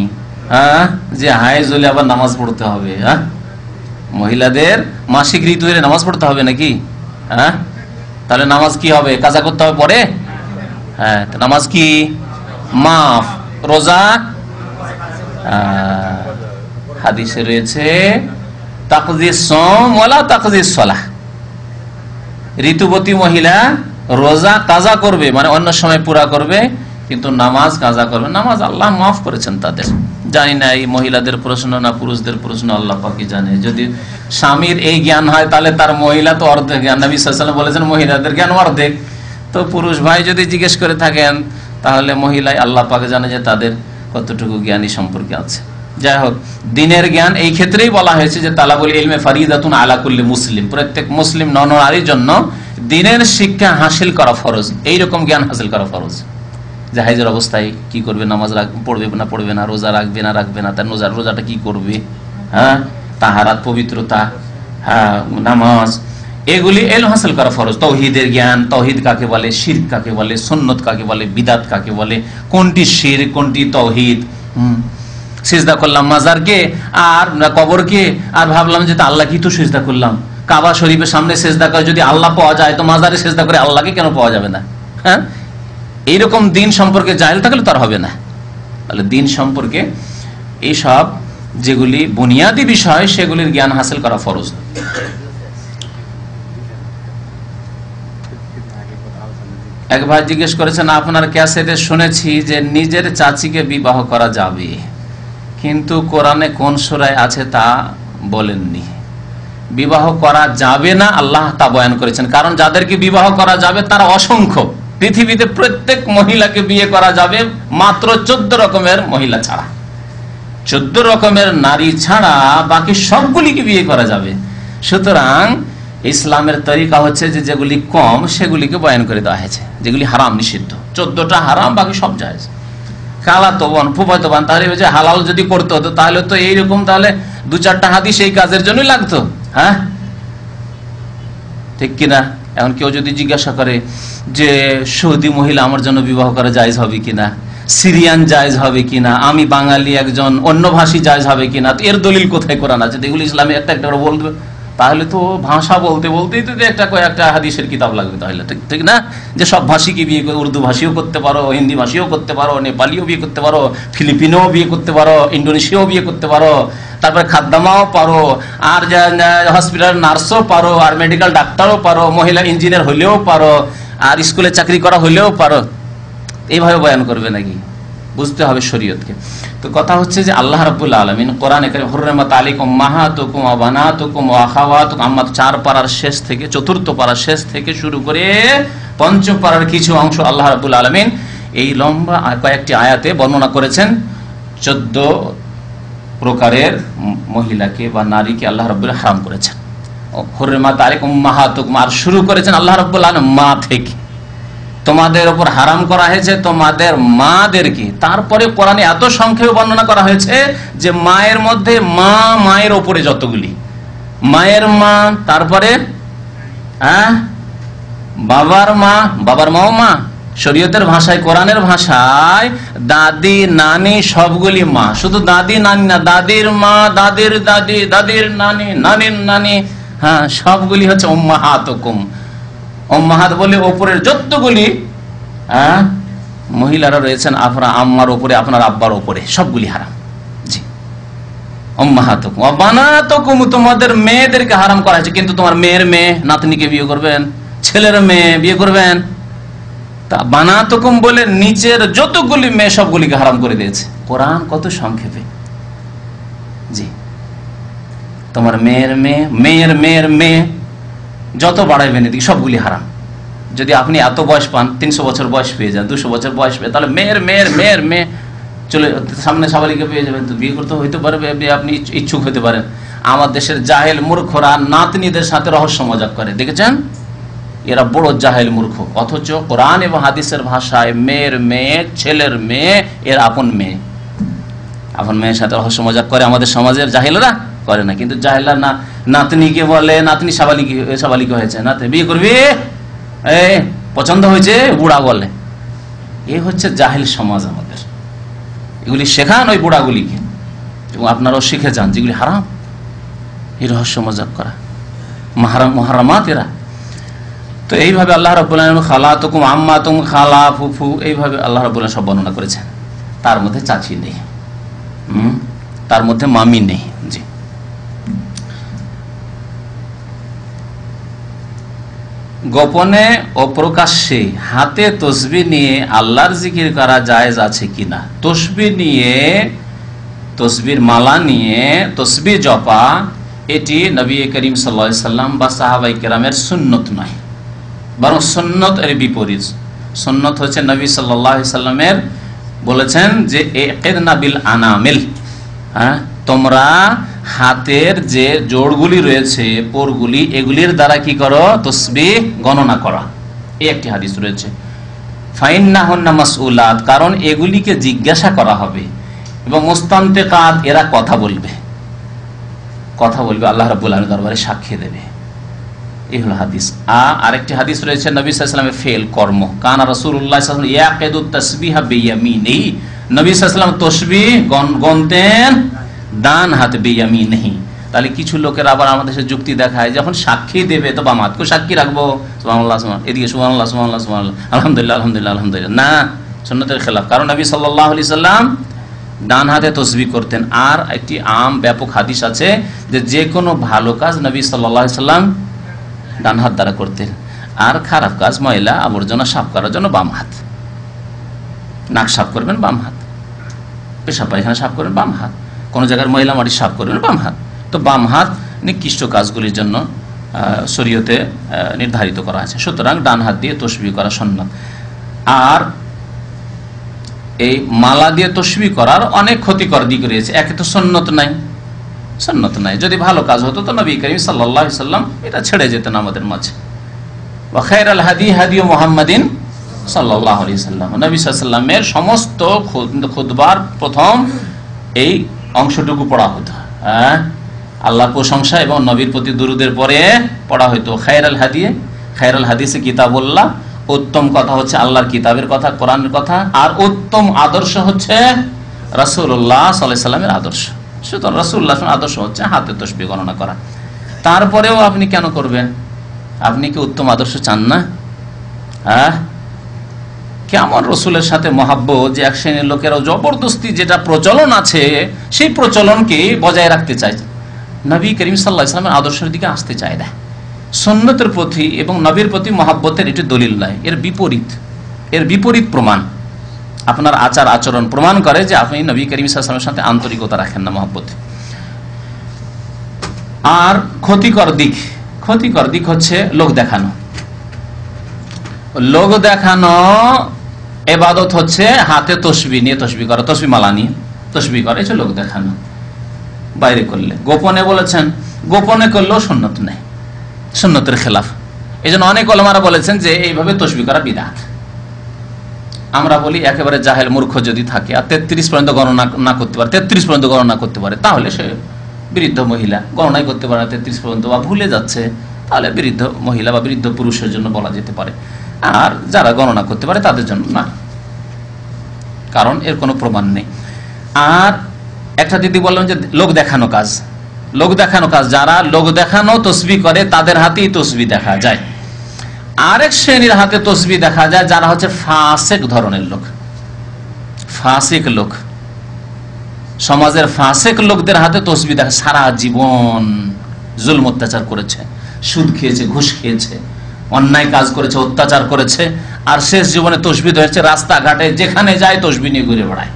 হ্যাঁ, যে হাইজ হলে আবার নামাজ পড়তে হবে? হ্যাঁ, মহিলাদের মাসিক ঋতু হলে নামাজ পড়তে হবে নাকি? হ্যাঁ, তাহলে নামাজ কি হবে? কাজা করতে হবে পরে? হ্যাঁ, নামাজ কি মাফ, রোজা হাদিসে রয়েছে তাকদিস সওম ওয়ালা তাকদিস সালাহ। ঋতুবতী মহিলা রোজা কাজা করবে, মানে অন্য সময় পুরা করবে, কিন্তু নামাজ কাজা করবে। নামাজ আল্লাহ মাফ করেছেন তাদের। জানি না এই মহিলাদের প্রশ্ন না পুরুষদের প্রশ্ন, আল্লাহ পাকই জানে। যদি স্বামীর এই জ্ঞান হয় তাহলে তার মহিলা তো অর্ধেক জ্ঞান। নবী সাল্লাল্লাহু আলাইহি ওয়াসাল্লাম বলেছেন মহিলাদের জ্ঞান অর্ধেক। তো পুরুষ ভাই যদি জিজ্ঞেস করে থাকেন তাহলে মহিলাই আল্লাহ পাক জানে যে তাদের কতটুকু জ্ঞানী সম্পর্কে আছে। যাই হোক, দিনের জ্ঞান এই ক্ষেত্রেই বলা হয়েছে যে তালাবুল ইলমে ফারিদাতুন আলা কুল্লি মুসলিম, প্রত্যেক মুসলিম নরনারীর জন্য দিনের শিক্ষা হাসিল করা ফরজ, এইরকম জ্ঞান হাসিল করা ফরজ। যে হাইজের অবস্থায় কি করবে, নামাজ পড়বে না পড়বে না, রোজা রাখবে না রাখবে না, তার রোজাটা কি করবে, হ্যাঁ, তাহারাত পবিত্রতা, হ্যাঁ, নামাজ, এগুলি এলম হাসিল করা ফরজ। তৌহিদের জ্ঞান, তৌহিদ কাকে বলে, শিরক কাকে বলে, সুন্নত কাকে বলে, বিদাত কাকে বলে, কোনটি শিরক কোনটি তৌহিদ। সিজদা করলাম মাজারকে আর কবরকে, আর ভাবলাম যে আল্লাহ কি তো সিজদা করলাম। কাবা শরীফের সামনে সিজদা করে যদি আল্লাহ পাওয়া যায়, তো মাজারে সিজদা করে আল্লাহকে কেন পাওয়া যাবে না? হ্যাঁ, এইরকম দিন সম্পর্কে জাহেল থাকলে তার হবে না। তাহলে দিন সম্পর্কে এইসব যেগুলি বুনিয়াদী বিষয়, সেগুলির জ্ঞান হাসিল করা ফরজ। এক ভাই জিজ্ঞেস করেছেন, আপনার ক্যাসেটে শুনেছি যে নিজের চাচিকে বিবাহ করা যাবে, কিন্তু কোরআনে কোন সূরায় আছে তা বলেননি। বিবাহ করা যাবে না আল্লাহ তা বয়ান করেছেন, কারণ যাদেরকে বিবাহ করা যাবে তারা অসংখ্য। পৃথিবীতে প্রত্যেক মহিলাকে বিয়ে করা যাবে মাত্র 14 রকমের মহিলা ছাড়া, 14 রকমের নারী ছাড়া বাকি সবগুলিকে বিয়ে করা যাবে। সুতরাং ইসলামের তরিকা হচ্ছে যে যেগুলি কম সেগুলিকে বয়ান করে দেওয়া হয়েছে, যেগুলি হারাম নিষিদ্ধ। 14টা হারাম, বাকি সব জায়েজ। খালাতো বোন, ফুফাতো বোন, তাহলে যে হালাল যদি করতে হতো তাহলে তো এইরকম তাহলে 2-4টা হাদিস এই কাজের জন্যই লাগতো। হ্যাঁ, ঠিক কিনা? এখন কেউ যদি জিজ্ঞাসা করে যে সৌদি মহিলা আমার জন্য বিবাহ করা জায়েজ হবে কিনা, সিরিয়ান জায়েজ হবে কিনা, আমি বাঙালি একজন অন্য ভাষী জায়েজ হবে কিনা, তো এর দলিল কোথায় কোরআন আছে? এগুলো ইসলামে একটা একটা করে বলবে, তাহলে তো ভাষা বলতে বলতেই তো কয়েকটা হাদিসের কিতাব লাগবে তাহলে, ঠিক না? যে সব ভাষীকে বিয়ে করে, উর্দু ভাষীও করতে পারো, হিন্দি ভাষীও করতে পারো, নেপালিও বিয়ে করতে পারো, ফিলিপিনও বিয়ে করতে পারো, ইন্দোনেশিয়াও বিয়ে করতে পারো, তারপরে খাদ্দামাও পারো, আর হসপিটাল নার্সও পারো, আর মেডিকেল ডাক্তারও পারো, মহিলা ইঞ্জিনিয়ার হলেও পারো, আর স্কুলে চাকরি করা হলেও পারো। এইভাবে বয়ান করবে নাকি? বুঝতে হবে শরীয়তকে। তো কথা হচ্ছে যে আল্লাহ রাব্বুল আলামিন কোরআনে কারীম হুররিমাত আলাইকুম উম্মাহাতুকুম ওয়া বানাতুকুম ওয়া আখাওয়াতুকুম, আমরা 4 পারার শেষ থেকে 4র্থ পারার শেষ থেকে শুরু করে 5ম পারার কিছু অংশ আল্লাহ রাব্বুল আলামিন এই লম্বা কয়েকটি আয়াতে বর্ণনা করেছেন 14 প্রকারের মহিলাকে বা নারীকে আল্লাহ রাব্বুল হারাম করেছেন। হুররিমাত আলাইকুম উম্মাহাতুকুম, আর শুরু করেছেন আল্লাহ রাব্বুল আলামিন মা থেকে, তোমাদের উপর হারাম করা হয়েছে তোমাদের মাদেরকে। তারপরে কোরআনে এত সংক্ষেপে বর্ণনা করা হয়েছে যে মায়ের মধ্যে মা, মায়ের ওপরে যতগুলি, মায়ের মা, তারপরে বাবার মা, বাবার মাও মা, শরীয়তের ভাষায়, কোরআনের ভাষায় দাদি নানি সবগুলি মা, শুধু দাদি নানি না, দাদির মা, দাদির দাদি, দাদির নানি, নানির নানি, হ্যাঁ সবগুলি হচ্ছে উম্মাহাতুকুম। উম্মাহাত বলে ওপরের যতগুলি মহিলারা রয়েছেন আপনার আম্মার ওপরে, আপনার আব্বার ওপরে, সবগুলি হারাম। জি, উম্মাহাতুকুম ওয়া বানাতুকুম, তোমাদের মেয়েদেরকে হারাম করা হয়েছে, কিন্তু তোমার মেয়ের মেয়ে, নাতনিকে বিয়ে করবেন, ছেলের মেয়ে বিয়ে করবেন। তা বানাতুকুম বলে নিচের যতগুলি মেয়ে সবগুলিকে হারাম করে দিয়েছে কোরআন, কত সংক্ষেপে। জি, তোমার মেয়ের মেয়ে, মেয়ের মেয়ের মেয়ে, যত বাড়াইবেন এদিকে সবগুলি হারাম। যদি আপনি এত বয়স পান, 300 বছর বয়স পেয়ে যান, 200 বছর বয়স পেয়ে, তাহলে মেয়ের মেয়ের মেয়ের মেয়ে চলে সামনে সাবালিকে পেয়ে যাবেন, তো বিয়ে করতে হইতে পারবে, আপনি ইচ্ছুক হতে পারেন। আমার দেশের জাহেল মূর্খরা নাতনিদের সাথে রহস্য মজাক করে, দেখেছেন? এরা বড় জাহেল মূর্খ, অথচ কোরআন এবং হাদিসের ভাষায় মেয়ের মেয়ে, ছেলের মেয়ে, এর আপন মেয়ে, আপন মেয়ের সাথে রহস্য মজাক করে। আমাদের সমাজের জাহেলরা করে না, কিন্তু জাহেলরা না নাতনিকে বলে, নাতনি সাবালিকে হয়েছে, নাতনি বিয়ে করবি, পছন্দ হয়েছে, বুড়া বলে। এই হচ্ছে জাহেল সমাজ আমাদের। এগুলি শেখান ওই বুড়াগুলিকে, এবং আপনারাও শিখে যান যেগুলি হারাম, এই রহস্য মজাক করা, মুহাররামাত এরা। তো এইভাবে আল্লাহ রাব্বুল আলামিন খালাতুকুম, আম্মাতুকুম, খালা, ফুফু, এইভাবে আল্লাহ রাব্বুল আলামিন সব বর্ণনা করেছেন। তার মধ্যে চাচি নেই, তার মধ্যে মামি নেই। জি, গোপনে ও প্রকাশ্যে হাতে তসবিহ নিয়ে আল্লাহর জিকির করা জায়েজ আছে কিনা? তসবিহ নিয়ে, তসবির মালা নিয়ে তসবিহ জপা, এটি নবী করিম সাল্লাল্লাহু আলাইহি সাল্লাম বা সাহাবায়ে কেরামের সুন্নত নয়, বরং সুন্নত এর বিপরীত। সুন্নত হচ্ছে নবী সাল্লাল্লাহু আলাইহি সাল্লামের বলেছেন যে ইকিরনা বিল আনামিল, তোমরা হাতের যে জোড়গুলি রয়েছে, পোরগুলি, এগুলির দ্বারা কি করো? তসবিহ গণনা করা। এই একটি হাদিস রয়েছে। ফাইন্নাহুন্না মাসউলাত, কারণ এগুলিকে জিজ্ঞাসা করা হবে, এবং মুস্তানতিকাত, এরা কথা বলবে, কথা বলবে, আল্লাহ রাব্বুল আলামিনের দরবারে সাক্ষী দেবে। এই হলো হাদিস। আরেকটি হাদিস রয়েছে নবী সাল্লাল্লাহু আলাইহি ওয়াসাল্লামের ফেল, কর্ম। কানা রাসূলুল্লাহ সাল্লাল্লাহু আলাইহি ওয়াসাল্লাম ইয়াকিদুত তাসবিহা বিয়ামিনিহি, নবী সাল্লাল্লাহু আলাইহি ওয়াসাল্লাম তসবিহ গণতেন ডান হাতে, বিয়ামিনিহি। তাহলে কিছু লোকের আবার আমাদের দেশে যুক্তি দেখায়, যখন সাক্ষী দেবে তো বাম হাত করে সাক্ষী রাখবো, সুবহানাল্লাহ সুবহানাল্লাহ, এদিকে সুবহানাল্লাহ সুবহানাল্লাহ সুবহানাল্লাহ, আলহামদুলিল্লাহ আলহামদুলিল্লাহ আলহামদুলিল্লাহ। না, সুন্নতের খেলাফ, কারণ নবী সাল্লাল্লাহু আলাইহি ওয়াসাল্লাম ডান হাতে তসবিহ করতেন। আর একটি ব্যাপক হাদিস আছে যে কোনো ভালো কাজ নবী সাল্লাল্লাহু আলাইহি ওয়াসাল্লাম ডান হাত দ্বারা করতেন, আর খারাপ কাজ, ময়লা আবর্জনা সাফ করার জন্য বাম হাত। নাক সাফ করবেন বাম হাত, পেশাব পায়খানা সাফ করবেন বাম হাত, কোনো জায়গার ময়লা মাটি সাফ করবেন বাম হাত। তো বাম হাত নিকৃষ্ট কাজগুলির জন্য শরীয়তে নির্ধারিত করা আছে। সুতরাং ডান হাত দিয়ে তসবিহ করা সুন্নাত। আর এই মালা দিয়ে তসবিহ করার অনেক ক্ষতিকর দিক রয়েছে। একে তো সুন্নত নাই, সুন্নত নাই। যদি ভালো কাজ হতো তো নবী করিম সাল্লাল্লাহু আলাইহি ওয়াসাল্লাম এটা ছেড়ে যেতেন আমাদের মাঝে। ওয়া খায়রুল হাদি হাদি মুহাম্মাদিন সাল্লাল্লাহু আলাইহি সাল্লাম। নবী সাল্লাল্লাহু আলাইহি সাল্লামের সমস্ত খুতবার প্রথম এই অংশটুকু পড়া হতো, আল্লাহর প্রশংসা এবং নবীর প্রতি দুরূদের পরে পড়া হতো খায়রুল হাদিসে কিতাবুল্লাহ, উত্তম কথা হচ্ছে আল্লাহর কিতাবের কথা, কোরআনের কথা, আর উত্তম আদর্শ হচ্ছে রাসূলুল্লাহ সাল্লাল্লাহু আলাইহি সাল্লামের আদর্শ। সুতরাং রাসূলুল্লাহর আদর্শ হচ্ছে হাতে তাসবিহ গণনা করা। তারপরেও আপনি কেন করবেন? আপনি কি উত্তম আদর্শ চান না? কেমন রসুলের সাথে মহাব্বত যে এক শ্রেণীর লোকেরাও জবরদস্তি যেটা প্রচলন আছে সেই প্রচলনকে বজায় রাখতে চায়, নবী করিম সাল্লাল্লাহু আলাইহি ওয়াসাল্লামের আদর্শের দিকে আসতে চায় না। সুন্নতের প্রতি এবং নবীর প্রতি মহাব্বতের এটি দলিল নয়, এর বিপরীত প্রমাণ। আপনার আচার আচরণ প্রমাণ করে যে আপনি নবী করিম সাল্লাল্লাহু আলাইহি ওয়াসাল্লামের সাথে আন্তরিকতা রাখেন না, মহাব্বত। আর ক্ষতিকর দিক হচ্ছে লোক দেখানো ইবাদত হচ্ছে হাতে তসবিহ নিয়ে তসবিহ করা, তসবিহ মালা নিয়ে তসবিহ করা, এটা লোক দেখানো। বাইরে করলে, গোপনে বলেছেন, গোপনে করলেও সুন্নত নেই, সুন্নতের খেলাফ। এই জন্য অনেক ওলামারা বলেছেন যে এইভাবে তসবিহ করা বিদআত। আমরা বলি একেবারে জাহেল মূর্খ যদি থাকে আর 33 পর্যন্ত গণনা না করতে পারে, 33 পর্যন্ত গণনা করতে পারে, তাহলে সে বৃদ্ধ মহিলা, গণনাই করতে পারে না 33 পর্যন্ত, বা ভুলে যাচ্ছে, তাহলে বৃদ্ধ মহিলা বা বৃদ্ধ পুরুষের জন্য বলা যেতে পারে। আর যারা গণনা করতে পারে তাদের জন্য না, কারণ এর কোনো প্রমাণ নেই। আর একটা দিদি বললাম যে লোক দেখানো কাজ, যারা লোক দেখানো তসবিহ করে তাদের হাতেই তসবিহ দেখা যায়। আরেক শ্রেণীর হাতে তসবিহ দেখা যায় যারা হচ্ছে ফাসিক ধরনের লোক, সমাজের ফাসিক লোকদের হাতে তসবিহ দেখা। সারা জীবন জুলম অত্যাচার করেছে, সুদ খেয়েছে, ঘুষ খেয়েছে, অন্যায় কাজ করেছে, অত্যাচার করেছে, আর শেষ জীবনে তসবিহ ধরেছে, রাস্তাঘাটে যেখানে যায় তসবিহ নিয়ে ঘুরে বেড়ায়।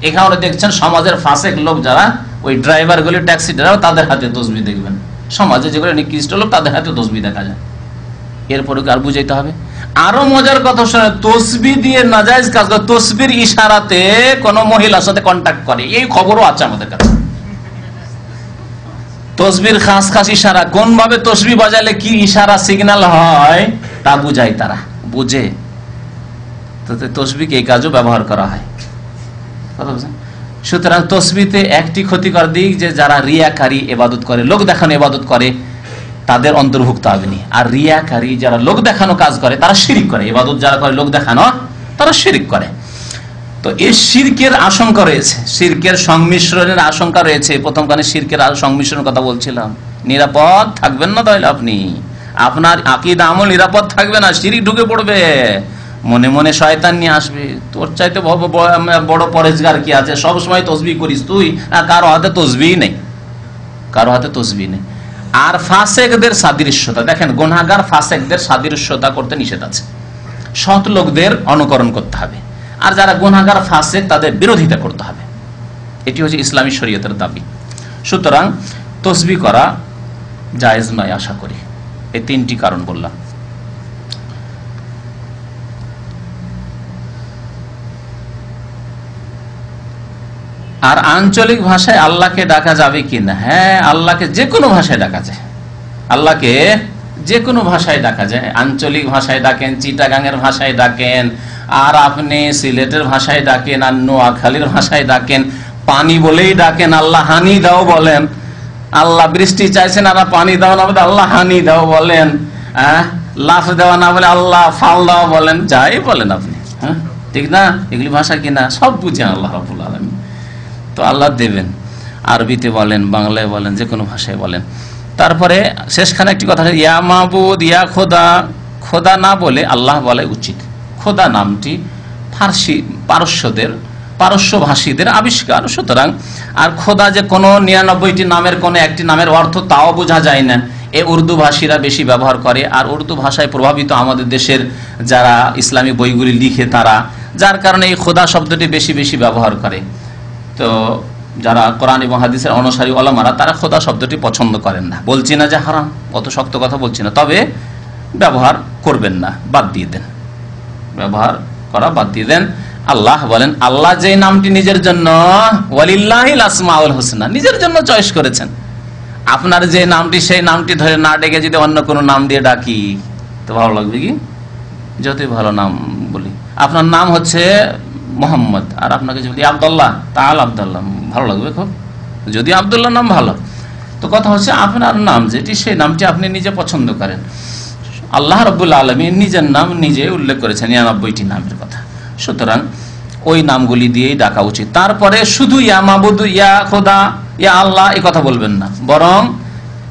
এখানে দেখছেন সমাজের ফাসিক লোক যারা, ওই ড্রাইভার গুলি, ট্যাক্সি ড্রাইভার, তাদের হাতে তসবিহ দেখবেন। সমাজে যেগুলো নিকৃষ্ট লোক তাদের হাতে তসবিহ দেখা যায়। এরপরে আর বুঝাইতে হবে। আরো মজার কথা শুনে, তসবিহ দিয়ে নাজায়েজ কাজ করে, তসবির ইশারাতে কোন মহিলার সাথে কন্ট্যাক্ট করে, এই খবরও আছে আমাদের কাছে। তসবির খাস ইশারা, কোন ভাবে তসবিহ বাজালে কি ইশারা সিগন্যাল হয় তা বুঝায়, তারা বুঝে। তসবিহকে এই কাজও ব্যবহার করা হয়। সুতরাং তসবিহতে একটি ক্ষতিকর দিক যে যারা রিয়াকারী ইবাদত করে, লোক দেখানো ইবাদত করে, তাদের অন্তর্ভুক্ত হবেনি। আর রিয়াকারী যারা লোক দেখানো কাজ করে তারা শিরক করে, ইবাদত যারা করে লোক দেখানো তারা শিরক করে। তো এই শিরকের আশঙ্কা রয়েছে, শিরকের সংমিশ্রণের আশঙ্কা রয়েছে। প্রথমখানে শিরকের সংমিশ্রণের কথা বলছিলাম। নিরাপদ থাকবেন না, তাহলে আপনার আকীদা আমল নিরাপদ থাকবে না, শিরক ঢুকে পড়বে, মনে মনে শয়তান নিয়ে আসবে, তোর চাইতে বড় পরেজগার কি আছে, সবসময় তসবিহ করিস তুই, কারো হাতে তসবিহ নেই। আর ফাসেকদের সাদৃশ্যতা দেখেন, গুনাহগার ফাসেকদের সাদৃশ্যতা করতে নিষেধ আছে। সৎ লোকদের অনুকরণ করতে হবে, আর যারা গুনাহগার ফাসেক তাদের বিরোধিতা করতে হবে। এটি হচ্ছে ইসলামী শরীয়তের দাবি। সুতরাং তসবিহ করা জায়েজ নয় আশা করি। এই তিনটি কারণ বললাম। আর আঞ্চলিক ভাষায় আল্লাহকে ডাকা যাবে কিনা? হ্যাঁ, আল্লাহকে যে কোনো ভাষায় ডাকা যায়, আল্লাহকে যে কোনো ভাষায় ডাকা যায়। আঞ্চলিক ভাষায় ডাকেন, চিটাগাংয়ের ভাষায় ডাকেন, আর আপনি সিলেটের ভাষায় ডাকেন, আর নোয়াখালীর ভাষায় ডাকেন, পানি বলেই ডাকেন, আল্লাহ হানি দাও বলেন, আল্লাহ বৃষ্টি চাইছেন আর পানি দাও না বলে আল্লাহ হানি দাও বলেন, লাফ দেওয়া না বলে আল্লাহ ফাল দাও বলেন, যাই বলেন আপনি, হ্যাঁ ঠিক না? এগুলি ভাষা কিনা সব বুঝেন আল্লাহ রাব্বুল আলামিন, তো আল্লাহ দেবেন। আরবিতে বলেন, বাংলায় বলেন, যে কোনো ভাষায় বলেন। তারপরে শেষখানে একটি কথা, ইয়া মাবুদ, ইয়া খোদা, খোদা না বলে আল্লাহ বলে উচিত। খোদা নামটি পারস্য ভাষীদের আবিষ্কার। সুতরাং আর খোদা যে কোনো 99টি নামের কোনো একটি নামের অর্থ তাও বোঝা যায় না, এ উর্দু ভাষীরা বেশি ব্যবহার করে। আর উর্দু ভাষায় প্রভাবিত আমাদের দেশের যারা ইসলামী বইগুলি লিখে তারা, যার কারণে এই খোদা শব্দটি বেশি বেশি ব্যবহার করে। তো যারা কোরআন এবং হাদিসের অনুসারী ওলামারা তারা খোদা শব্দটি পছন্দ করেন না। বলছি না যে হারাম, অত শক্ত কথা বলছি না, তবে ব্যবহার করবেন না, বাদ দিয়ে দেন, ব্যবহার করা বাদ দিয়ে দেন। আল্লাহ বলেন, আল্লাহ যে নামটি নিজের জন্য, ওয়ালিল্লাহিল আসমাউল হুসনা, নিজের জন্য চয়েস করেছেন। আপনার যে নামটি সেই নামটি ধরে না ডেকে যদি অন্য কোনো নাম দিয়ে ডাকি তো ভালো লাগবে কি? যতই ভালো নাম বলি আপনার নাম হচ্ছে মোহাম্মদ, আর আপনাকে যদি আব্দুল্লাহ, তাহলে আব্দুল্লাহ ভালো লাগবে খুব, যদি আব্দুল্লাহ নাম ভালো। তো কথা হচ্ছে আপনার নাম যেটি, সেই নামটি আপনি নিজে পছন্দ করেন। আল্লাহ রাব্বুল আলামিন নিজের নাম নিজে উল্লেখ করেছেন 99টি নামের কথা, সুতরাং ওই নামগুলি দিয়েই ডাকা উচিত। তারপরে শুধু ইয়া মাবুদ, ইয়া খোদা, ইয়া আল্লাহ এই কথা বলবেন না, বরং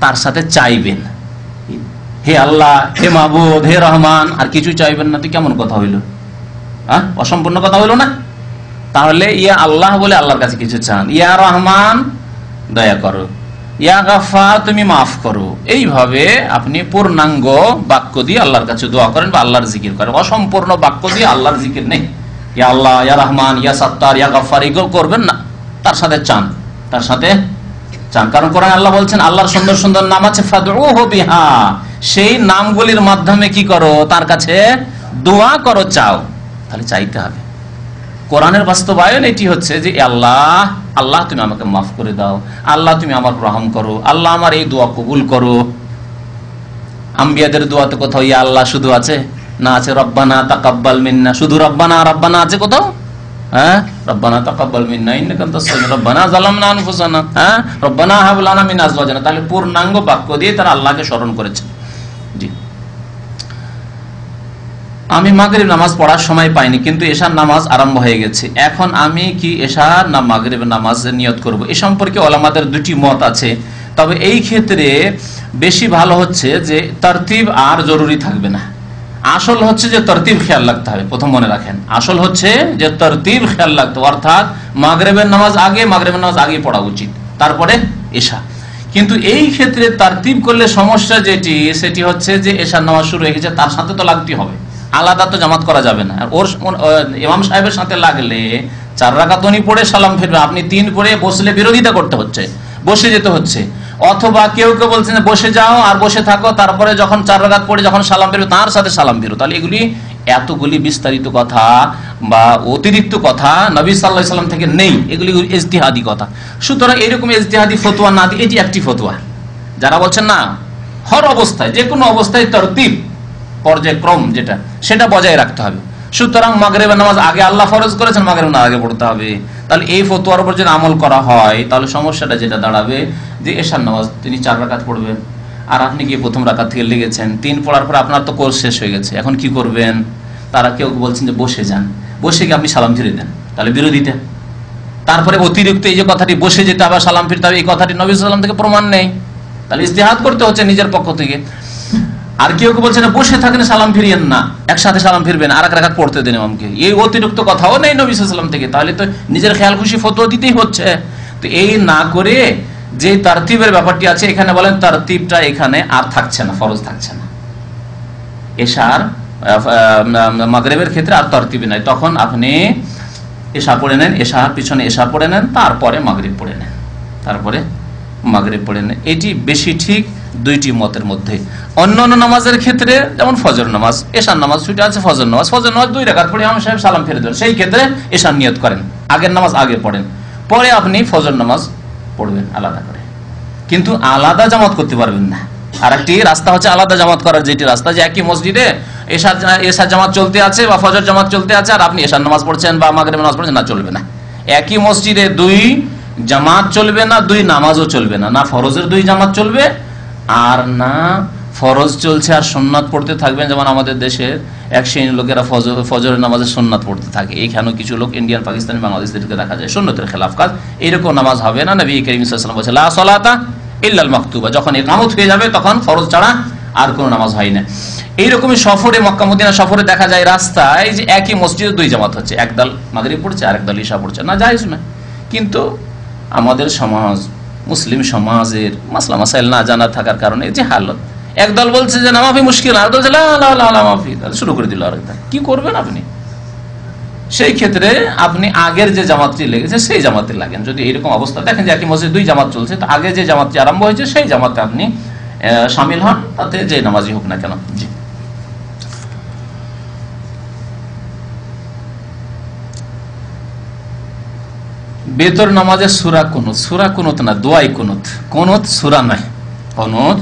তার সাথে চাইবেন, হে আল্লাহ, হে মাবুদ, হে রহমান, আর কিছু চাইবেন না। তো কেমন কথা হইল? অসম্পূর্ণ কথা হইল না? তাহলে ইয়া আল্লাহ বলে আল্লাহর কাছে কিছু চান, ইয়া রহমান দয়া করো, ইয়া গাফফার তুমি মাফ করো, এইভাবে আপনি পূর্ণাঙ্গ বাক্য দিয়ে আল্লাহর কাছে দোয়া করেন বা আল্লাহর জিকির করেন। অসম্পূর্ণ বাক্য দিয়ে আল্লাহর জিকির নেই। ইয়া আল্লাহ, ইয়া রহমান, ইয়া সাত্তার, ইয়া গাফফার এগুলো করবেন না, তার সাথে চান, তার সাথে চান। কারণ কোরআনে আল্লাহ বলছেন আল্লাহর সুন্দর সুন্দর নাম আছে, ফাদউহু বিহা, সেই নামগুলির মাধ্যমে কি করো? তার কাছে দোয়া করো, চাও। তাহলে চাইতে হবে। কোরআনের বাস্তবায়ন এটি হচ্ছে যে আল্লাহ, আল্লাহ তুমি আমাকে মাফ করে দাও, আল্লাহ তুমি আমার রহম করো, আল্লাহ আমার এই দোয়া কবুল করো। আম্বিয়াদের দোয়াতে কোথাও ইয়া আল্লাহ শুধু আছে? না, আছে রব্বানা তাকাব্বাল মিন্না, শুধু রব্বানা রব্বানা আছে কোথাও? রব্বানা তাকাব্বাল মিন্না ইন্নাকা আনতাস সামিউর, রব্বানা যালামনা আনফুসানা, রব্বানা হাব লানা মিন আজওয়াজিনা। তাহলে পূর্ণাঙ্গ বাক্য দিয়ে তারা আল্লাহকে স্মরণ করেছে। জি, আমি মাগরিব নামাজ পড়ার সময় পাইনি, কিন্তু এশার নামাজ আরম্ভ হয়ে গেছে, এখন আমি কি এশার না মাগরিব নামাজের নিয়ত করব? এ সম্পর্কে ওলামাদের দুটি মত আছে। তবে এই ক্ষেত্রে বেশি ভালো হচ্ছে যে তরতিব আর জরুরি থাকবে না। আসল হচ্ছে যে তরতিব খেয়াল রাখতে হবে। প্রথম মনে রাখেন, আসল হচ্ছে যে তরতিব খেয়াল রাখতে, অর্থাৎ মাগরিবের নামাজ আগে, মাগরিবের নামাজ আগে পড়া উচিত, তারপরে এশা। কিন্তু এই ক্ষেত্রে তরতিব করলে সমস্যা যেটি, সেটি হচ্ছে যে এশার নামাজ শুরু হয়ে গেছে, তার সাথে তো লাগতে হবে, আলাদা তো জামাত করা যাবে না। আর ওর ইমাম সাহেবের সাথে লাগলে 4 রাকাত উনি পড়ে সালাম ফিরবে, আপনি 3 পড়ে বসলে বিরোধিতা করতে হচ্ছে, বসে যেতে হচ্ছে। অথবা কেউ কেউ বলছেন বসে যাও আর বসে থাকো, তারপরে যখন 4 রাকাত পড়ে যখন সালাম ফিরবে তার সাথে সালাম ফিরো। তাহলে এগুলি এতগুলি বিস্তারিত কথা বা অতিরিক্ত কথা নবী সাল্লাল্লাহু আলাইহি সাল্লাম থেকে নেই, এগুলি ইজতিহাদি কথা। সুতরাং এরকম ইজতিহাদি ফতোয়া না দিয়ে এটি একটি ফতোয়া। যারা বলছেন না, হর অবস্থায়, যে কোনো অবস্থায় তরতিব, পর্যায়ক্রম যেটা, সেটা বজায় রাখতে হবে। সুতরাং মাগরিবের নামাজ আগে আল্লাহ ফরজ করেছেন, মাগরিবের নামাজ আগে পড়তে হবে। তাহলে এই ফতোয়ার উপর যদি আমল করা হয়, তাহলে সমস্যাটা যেটা দাঁড়াবে যে এশার নামাজ তিনি 4 রাকাত পড়বেন, আর আপনি গিয়ে প্রথম রাকাত থেকে লেগেছেন, 3 পড়ার পর আপনার তো কোর্স শেষ হয়ে গেছে, এখন কি করবেন? তারা কেউ বলছেন যে বসে যান, বসে গিয়ে আপনি সালাম ফিরে দেন, তাহলে বিরোধিতা। তারপরে অতিরিক্ত এই যে কথাটি বসে যেতে হবে, সালাম ফিরতে হবে, এই কথাটি নবী সাল্লাল্লাহু আলাইহি ওয়াসাল্লাম থেকে প্রমাণ নেই, তাহলে ইজতিহাদ করতে হচ্ছে নিজের পক্ষ থেকে। আর কেউ কেউ বলছে না বসে থাকেন সালাম ফিরিয়েন না, একসাথে সালাম ফিরবেন, আর 1 রাকাত পড়তে দেন ইমামকে, এই অতিরিক্ত কথাও নেই নবী সাল্লাল্লাহু আলাইহি ওয়াসাল্লাম থেকে। তাহলে তো নিজের খেয়াল খুশি ফতোয়া দিতেই হচ্ছে। তো এই না করে যে তারতিবের ব্যাপারটি আছে, এখানে বলেন তারতিবটা এখানে আর থাকছে না, ফরজ থাকছে না। এশার মাগরিবের ক্ষেত্রে আর তারতিব নাই, তখন আপনি এশা পড়ে নেন, এশার পিছনে এশা পড়ে নেন, তারপরে মাগরিব পড়ে নেন, তারপরে মাগরিব পড়ে নেন। এটি বেশি ঠিক দুইটি মতের মধ্যে। অন্যান্য নামাজের ক্ষেত্রে যেমন ফজর নামাজ, এশার নামাজ ছুটে আছে, ফজর নামাজ 2 রাকাত পড়ে ইমাম সাহেব সালাম ফিরে দেন, সেই ক্ষেত্রে এশার নিয়ত করেন, আগের নামাজ আগে পড়েন, পরে আপনি ফজর নামাজ পড়বেন আলাদা করে। কিন্তু আলাদা জামাত করতে পারবেন না। আর একটি রাস্তা হচ্ছে আলাদা জামাত করার, যেটি রাস্তা যে একই মসজিদে এশার জামাত চলতে আছে বা ফজর জামাত চলতে আছে, আর আপনি এশার নামাজ পড়ছেন বা মাগরিব নামাজ পড়ছেন, না, চলবে না। একই মসজিদে 2 জামাত চলবে না, 2 নামাজও চলবে না, না ফরজের 2 জামাত চলবে, আর না ফরজ চলছে আর সুন্নাত পড়তে থাকবেন। যেমন আমাদের দেশের এক শ্রেণীর লোকেরা ফজরের নামাজের সুন্নাত পড়তে থাকে, এইখানেও কিছু লোক ইন্ডিয়ান, পাকিস্তানি, বাংলাদেশদেরকে দেখা যায় সুন্নতের খেলাফ কাজ। এইরকম নামাজ হবে না। নবী করিম সাল্লাল্লাহু আলাইহি ওয়াসাল্লাম বলেছেন লা সালাতা ইল্লাল মাকতুবা, যখন ইকামত হয়ে যাবে তখন ফরজ ছাড়া আর কোনো নামাজ হয় না। এইরকমই সফরে, মক্কা মদিনা সফরে দেখা যায় রাস্তায় যে একই মসজিদে 2 জামাত হচ্ছে, একদল মাগরিব পড়ছে আর একদল ইশা পড়ছে, না জায়েজ না। কিন্তু আমাদের সমাজ, মুসলিম সমাজের মাসলা মাসাইল না জানা থাকার কারণে যে হালত, একদল বলছে যে নামাফি মুশকিল, আর দল মাফি, শুরু করে দিল। আর কি করবেন আপনি? সেই ক্ষেত্রে আপনি আগের যে জামাতটি লেগেছে সেই জামাতে লাগেন। যদি এরকম অবস্থা দেখেন যে একই মসজিদে 2 জামাত চলছে, তো আগে যে জামাতটি আরম্ভ হয়েছে সেই জামাতে আপনি শামিল হন, তাতে যে নামাজই হোক না কেন। জি, বেতর নামাজের সূরা কুনুত, সূরা কুনুত না, দোয়াই কুনুত। কুনুত সূরা নয়, কুনুত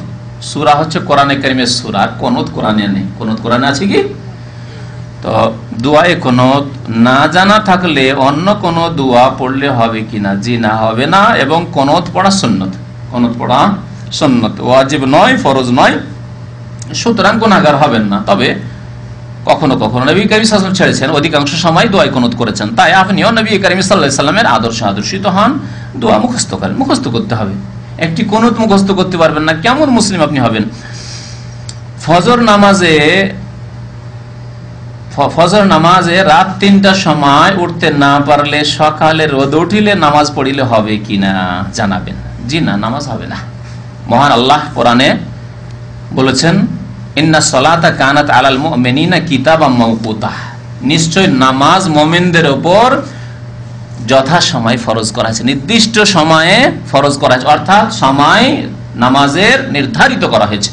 সূরা হচ্ছে কোরআনে কারীমের সূরা, কুনুত কোরআনে নেই। কুনুত কোরআনে আছে কি? তো দোয়ায়ে কুনুত না জানা থাকলে অন্য কোন দোয়া পড়লে হবে কিনা? জি না, হবে না। এবং কুনুত পড়া সুন্নত, কুনুত পড়া সুন্নত, ওয়াজিব নয়, ফরজ নয়, সুতরাং গুনাহগার হবেন না। তবে কখনো কখনো নবী করিম সাল্লাল্লাহু আলাইহি ওয়াসাল্লাম ছেড়েছেন, অধিকাংশ সময় দোয়া কুনুত করেছেন। তাই আপনিও নবী করিম সাল্লাল্লাহু আলাইহি ওয়াসাল্লামের আদর্শিত হন, দোয়া মুখস্থ করেন। মুখস্থ করতে হবে, একটি কুনুত মুখস্থ করতে পারবেন না, কেমন মুসলিম আপনি হবেন? ফজর নামাজে রাত ৩টার সময় উঠতে না পারলে সকালে রোদ উঠিলে নামাজ পড়িলে হবে কিনা জানাবেন। জি না, নামাজ হবে না। মহান আল্লাহ কোরআনে বলেছেন, ইন্না সলাতা কানাত আলাল মুমিনিনা কিতাবাম মাওকুতা, নিশ্চয় নামাজ মুমিনদের উপর যথা সময় ফরজ করা হয়েছে, নির্দিষ্ট সময়ে ফরজ করা হয়েছে, অর্থাৎ সময় নামাজের নির্ধারিত করা হয়েছে।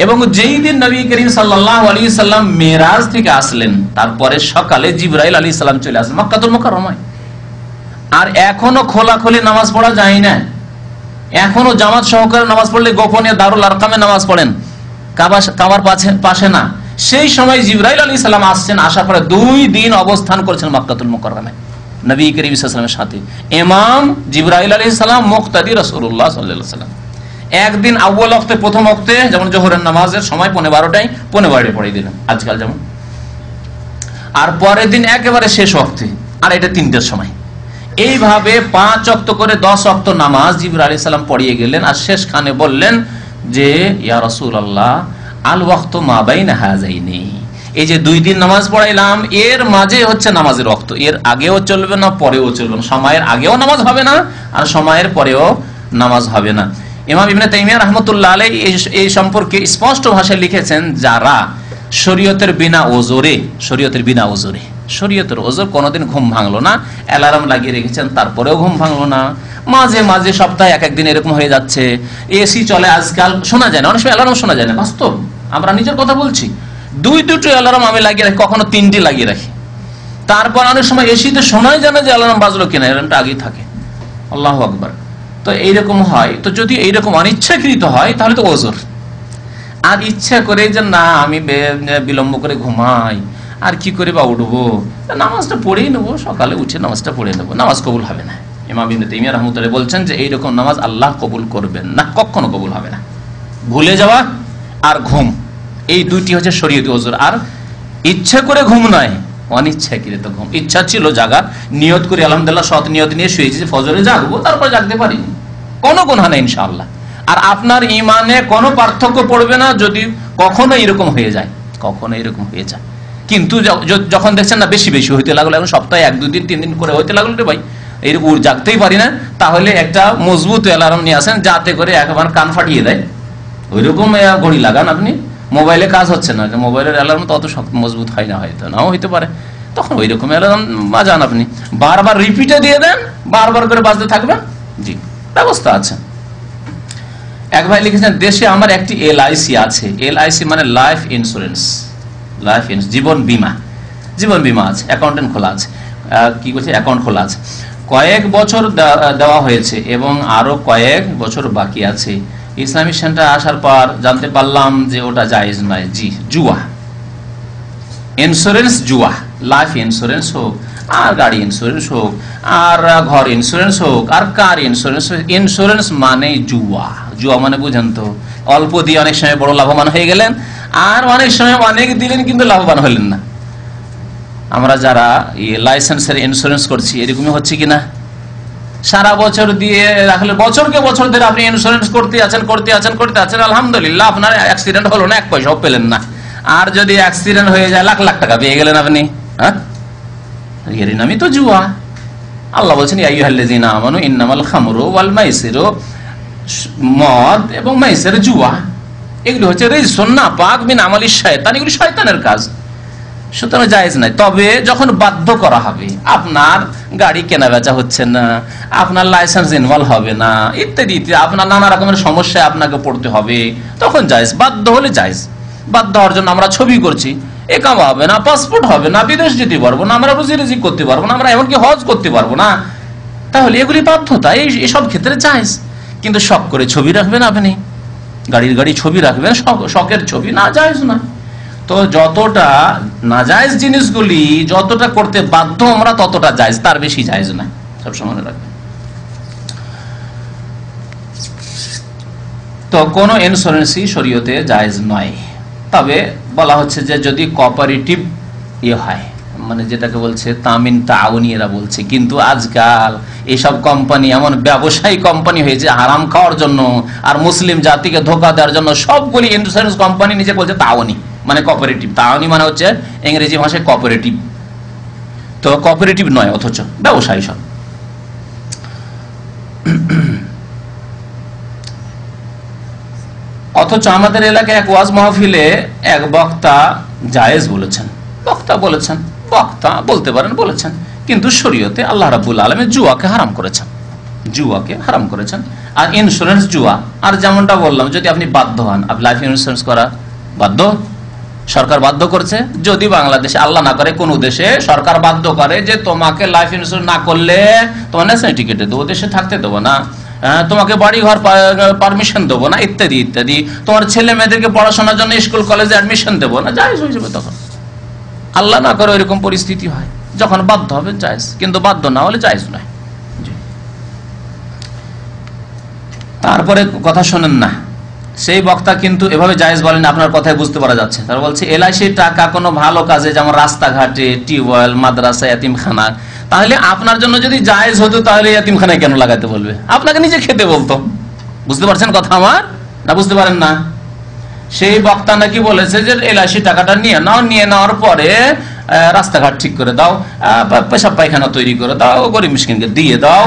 এবং যেই দিন নবী করিম সাল্লাল্লাহু আলাইহি সাল্লাম মেরাজ থেকে আসলেন, তারপরে সকালে জিবরাইল আলাইহিস সালাম চলে আসলেন মক্কাতুল মুকাররমায়। আর এখনো খোলাখুলি নামাজ পড়া যায় না, এখনো জামাত সহকারে নামাজ পড়লে গোপনে দারুল আরকামে নামাজ পড়েন, কাবার পাশে না। সেই সময় জিবরাইল আলাইহিস সালাম আসছেন, আসার পরে 2 দিন অবস্থান করেছেন মক্কাতুল মুকাররমায় নবী করিম সাল্লাল্লাহু আলাইহি ওয়াসাল্লামের সাথে। ইমাম জিবরাইল আলাইহিস সালাম, মুক্তাদি রাসূলুল্লাহ সাল্লাল্লাহু আলাইহি ওয়াসাল্লাম। একদিন আউয়াল ওয়াক্তে, প্রথম ওয়াক্তে, যেমন জোহরের নামাজের সময় 12:30টায় 12:15 পড়িয়ে দিলেন আজকাল যেমন, আর পরের দিন একেবারে শেষ ওয়াক্তে, আর এটা 3টার সময়। এইভাবে 5 ওয়াক্ত করে 10 ওয়াক্ত নামাজ জিবরাইল আলাইহিস সালাম পড়িয়ে গেলেন। আর শেষখানে বললেন যে ইয়া রাসূলুল্লাহ আল ওয়াক্তু মা বাইনা হাযাইনি, এই যে 2 দিন নামাজ পড়াইলাম, এর মাঝে হচ্ছে নামাজের ওয়াক্ত, এর আগেও চলবে না, পরেও চলবে না, সময়ের আগেও নামাজ হবে না আর সময়ের পরেও নামাজ হবে না। ইমাম ইবনে তাইমিয়া রাহমাতুল্লাহ আলাইহি এই সম্পর্কে স্পষ্ট ভাষায় লিখেছেন, যারা শরীয়তের বিনা ওজরে, শরীয়তের ওজর কোনোদিন ঘুম ভাঙলো না, অ্যালার্ম লাগিয়ে রেখেছেন তারপরেও ঘুম ভাঙলো না, মাঝে মাঝে সপ্তাহে এক একদিন এরকম হয়ে যাচ্ছে, এসি চলে আজকাল, শোনা যায় না, অনেক সময় অ্যালার্ম শোনা যায় না, বাস্তব, আমরা নিজের কথা বলছি। 2-2টি অ্যালার্ম আমি লাগিয়ে রাখি, কখনো 3টি লাগিয়ে রাখি। তারপর অনেক সময় এসিতে শোনাই যায় না যে অ্যালার্ম বাজলো কিনা, অ্যালার্মটা আগেই থাকে। আল্লাহু আকবার। তো এইরকম হয়, তো যদি এইরকম অনিচ্ছাকৃত হয় তাহলে তো ওজর। আর ইচ্ছা করে যে না আমি বিলম্ব করে ঘুমাই, আর কি করে বা উঠবো, নামাজটা পড়েই নেবো, সকালে উঠে নামাজটা পড়ে নেবো, নামাজ কবুল হবে না। ইমাম ইবনে তাইমিয়া রাহমাতুল্লাহ বলছেন যে এইরকম নামাজ আল্লাহ কবুল করবেন না, কখনো কবুল হবে না। ভুলে যাওয়া আর ঘুম, এই 2টি হচ্ছে শরীয়তি ওজর। আর ইচ্ছা করে ঘুম নয়, অনিচ্ছাকৃত ঘুম। ইচ্ছা ছিল জাগার, নিয়ত করে আলহামদুলিল্লাহ সৎ নিয়ত নিয়ে শুয়েছি যে ফজরে জাগবো, তারপর জাগতে পারিনি, কোনো গুনাহ নেই ইনশাআল্লাহ। আর আপনার ঈমানে কোনো পার্থক্য পড়বে না যদি কখনো এরকম হয়ে যায়, কিন্তু যখন দেখছেন না বেশি বেশি হইতে লাগলো, এখন সপ্তাহে 1-2 দিন 3 দিন করে হইতে লাগলো রে ভাই, এইরকম জাগতেই পারি না, তাহলে একটা মজবুত অ্যালার্ম নিয়ে আসেন, যাতে করে একবার কান ফাটিয়ে দেয়। ওইরকম ঘড়ি লাগান আপনি, মোবাইলে কাজ হচ্ছে না, মোবাইলের অ্যালার্ম তো অত মজবুত হয় না, হয়তো নাও হইতে পারে, তখন ওই রকম অ্যালার্ম বাজান আপনি, বারবার রিপিটে দিয়ে দেন, বারবার করে বাজতে থাকবেন। জি, ব্যবস্থা আছে। এক ভাই লিখেছেন, দেশে আমার একটি LIC আছে, LIC মানে লাইফ ইন্স্যুরেন্স, জীবন বীমা আছে, অ্যাকাউন্ট খোলা আছে, অ্যাকাউন্ট খোলা আছে, কয়েক বছর দেওয়া হয়েছে এবং আরো কয়েক বছর বাকি আছে। ইসলামিক সেন্টার আসার পর জানতে পারলাম যে ওটা জায়েজ নয়। জি, জুয়া, ইন্স্যুরেন্স জুয়া, লাইফ ইন্স্যুরেন্স হোক, আর গাড়ি ইন্স্যুরেন্স হোক, আর ঘর ইন্স্যুরেন্স হোক, আর কার ইন্স্যুরেন্স, ইন্স্যুরেন্স মানে জুয়া। জুয়া মানে বুঝেন তো, অল্প দিয়ে অনেক সময় বড় লাভবান হয়ে গেলেন, আর অনেক সময় অনেক দিলেন কিন্তু লাভবান হলেন না। আমরা যারা লাইসেন্সের ইন্স্যুরেন্স করছি, এরকমই হচ্ছে কিনা? সারা বছর দিয়ে রাখলে বছরকে বছর ধরে আপনি ইন্স্যুরেন্স করতে আছেন, আলহামদুলিল্লাহ আপনার অ্যাক্সিডেন্ট হলো না, 1 পয়সাও পেলেন না। আর যদি অ্যাক্সিডেন্ট হয়ে যায়, লাখ লাখ টাকা পেয়ে গেলেন আপনি। হ্যাঁ, এর নামই তো জুয়া। আল্লাহ বলছেন, ইয়া আইয়ুহাল্লাযীনা আমানু ইন্নামাল খামরু ওয়াল মাইসিরু, মদ এবং মাইসির জুয়া, এগুলো হচ্ছে রিজসুন নাপাক মিন আমালিশ শয়তান, এগুলো শয়তানের কাজ, সুতরাং জায়েজ নাই। তবে যখন বাধ্য করা হবে, আপনার গাড়ি কেনা বেচা হচ্ছে না, আপনার লাইসেন্স ইনভলভ হবে না, ইত্যাদি ইত্যাদি, আপনার নানা রকমের সমস্যায় আপনাকে পড়তে হবে, তখন জায়েজ। বাধ্য হলে জায়েজ। বাধ্য হওয়ার জন্য আমরা ছবি করছি, একামা হবে না, পাসপোর্ট হবে না, বিদেশ যেতে পারবো না, আমরা রুজি রুজি করতে পারবো না, আমরা এমনকি হজ করতে পারবো না, তাহলে এগুলি বাধ্যতা, এইসব ক্ষেত্রে জায়েজ। কিন্তু শখ করে ছবি রাখবেন আপনি, গাড়ি ছবি রাখবেন, শখের ছবি না, জায়েজ না। তো তো যতটা নাজায়েজ জিনিসগুলি যতটা করতে বাধ্য আমরা ততটা জায়েজ, তার বেশি জায়েজ না, সবসময় মনে রাখবেন। তো কোনো ইন্স্যুরেন্সই শরীয়তে জায়েজ নয়। তবে বলা হচ্ছে যে যদি কোঅপারেটিভ হয়, মানে যেটাকে বলছে তামিন তাউনি এরা বলছে, কিন্তু আজকাল এইসব কোম্পানি এমন ব্যবসায়ী কোম্পানি হয়েছে হারাম খাওয়ার জন্য আর মুসলিম জাতিকে ধোঁকা দেওয়ার জন্য সবগুলি ইন্স্যুরেন্স কোম্পানি নিজে বলছে তাওনি, মানে কোঅপারেটিভ। তাওনি মানে হচ্ছে ইংরেজি ভাষায় কোঅপারেটিভ, তো কোঅপারেটিভ নয় অথচ ব্যবসায়ী সব। অথচ আমাদের এলাকায় এক ওয়াজ মাহফিলে এক বক্তা জায়েজ বলেছেন, বক্তা বলতে পারেন বলেছেন, কিন্তু শরীয়তে আল্লাহ রাব্বুল আলামিন জুয়াকে হারাম করেছেন। আর ইন্স্যুরেন্স জুয়া। আর যেমনটা বললাম, যদি আপনি বাধ্য হন, লাইফ ইন্স্যুরেন্স করা বাধ্য, সরকার বাধ্য করছে, যদি বাংলাদেশে আল্লাহ না করে কোন দেশে সরকার বাধ্য করে যে তোমাকে লাইফ ইন্স্যুরেন্স না করলে তোমার ন্যাশনাল টিকেটে দেবো, দেশে থাকতে দেবো না, তোমাকে বাড়ি ঘর পারমিশন দেবো না, ইত্যাদি ইত্যাদি, তোমার ছেলে মেয়েদেরকে পড়াশোনার জন্য স্কুল কলেজে অ্যাডমিশন দেবো না, জায়েজ হয়ে যাবে। তখন আল্লাহ না করে এরকম পরিস্থিতি হয়, যখন বাধ্য হবে জায়েজ, কিন্তু বাধ্য না হলে জায়েজ নয়। তারপরে কথা শোনেন না, সেই বক্তা কিন্তু এভাবে জায়েজ বলেন, আপনার কথায় বুঝতে পারা যাচ্ছে। তারা বলছে এলআইসির টাকা কোনো ভালো কাজে, যেমন রাস্তাঘাটে, টিউবওয়েল, মাদ্রাসা, এতিমখানা, তাহলে আপনার জন্য যদি জায়েজ হতো তাহলে এতিমখানায় কেন লাগাতে বলবে? আপনাকে নিজে খেতে বলতো। বুঝতে পারছেন কথা আমার, না বুঝতে পারেন না? সেই বক্তা নাকি বলেছে যে এলআইসি টাকাটা নিয়ে নেওয়ার পরে রাস্তাঘাট ঠিক করে দাও, পেশাব পায়খানা তৈরি করে দাও, গরিব মিসকিনকে দিয়ে দাও,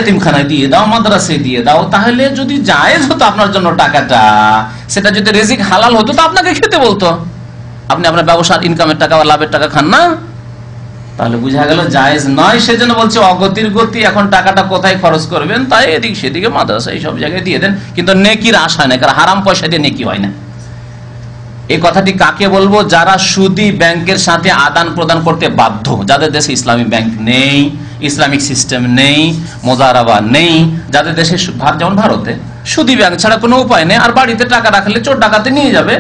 এতিমখানায় দিয়ে দাও, মাদ্রাসায় দিয়ে দাও। তাহলে যদি জায়েজ হতো আপনার জন্য টাকাটা, সেটা যদি রিজিক হালাল হতো তো আপনাকে খেতে বলতো। আপনি আপনার ব্যবসার ইনকামের টাকা বা লাভের টাকা খান না, তাহলে বুঝা গেল জায়েজ নয়। সেজন্য বলছে অগতির গতি, এখন টাকাটা কোথায় খরচ করবেন, তাই এদিক সেদিকে মাদ্রাসা এইসব জায়গায় দিয়ে দেন, কিন্তু নেকির আশা নেই, কারণ হারাম পয়সা দিয়ে নেকি হয় না। এই কথাটি কাকে বলবো? যারা সুদী ব্যাংকের সাথে আদান প্রদান করতে বাধ্য, যাদের দেশে ইসলামী ব্যাংক নেই, ইসলামিক সিস্টেম নেই, মোজারাবা নেই, যাদের দেশে যেমন ভারতে সুদী ব্যাংক ছাড়া কোনো উপায় নেই, আর বাড়িতে টাকা রাখলে চোর ডাকাতে নিয়ে যাবে,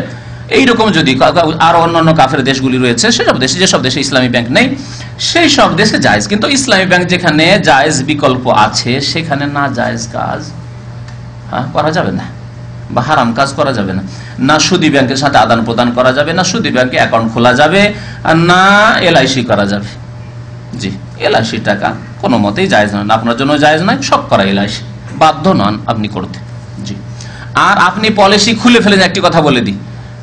এইরকম যদি আরো অন্যান্য কাফের দেশগুলি রয়েছে, সেসব দেশে, যেসব দেশে ইসলামী ব্যাংক নেই সেই সব দেশে জায়েজ। কিন্তু ইসলামী ব্যাংক যেখানে জায়েজ বিকল্প আছে, সেখানে না জায়েজ কাজ করা যাবে না, বা হারাম কাজ করা যাবে না। না সুদী ব্যাংকের সাথে আদান প্রদান করা যাবে, না সুদী ব্যাংকে অ্যাকাউন্ট খোলা যাবে, আর না এলআইসি করা যাবে। জি, এলআইসি টাকা কোনো মতেই জায়েজ নয়, আপনার জন্য জায়েজ নয়, সব করা এলআইসি, বাধ্য নন আপনি করতে। জি, আর আপনি পলিসি খুলে ফেলেছেন, একটি কথা বলে দিই,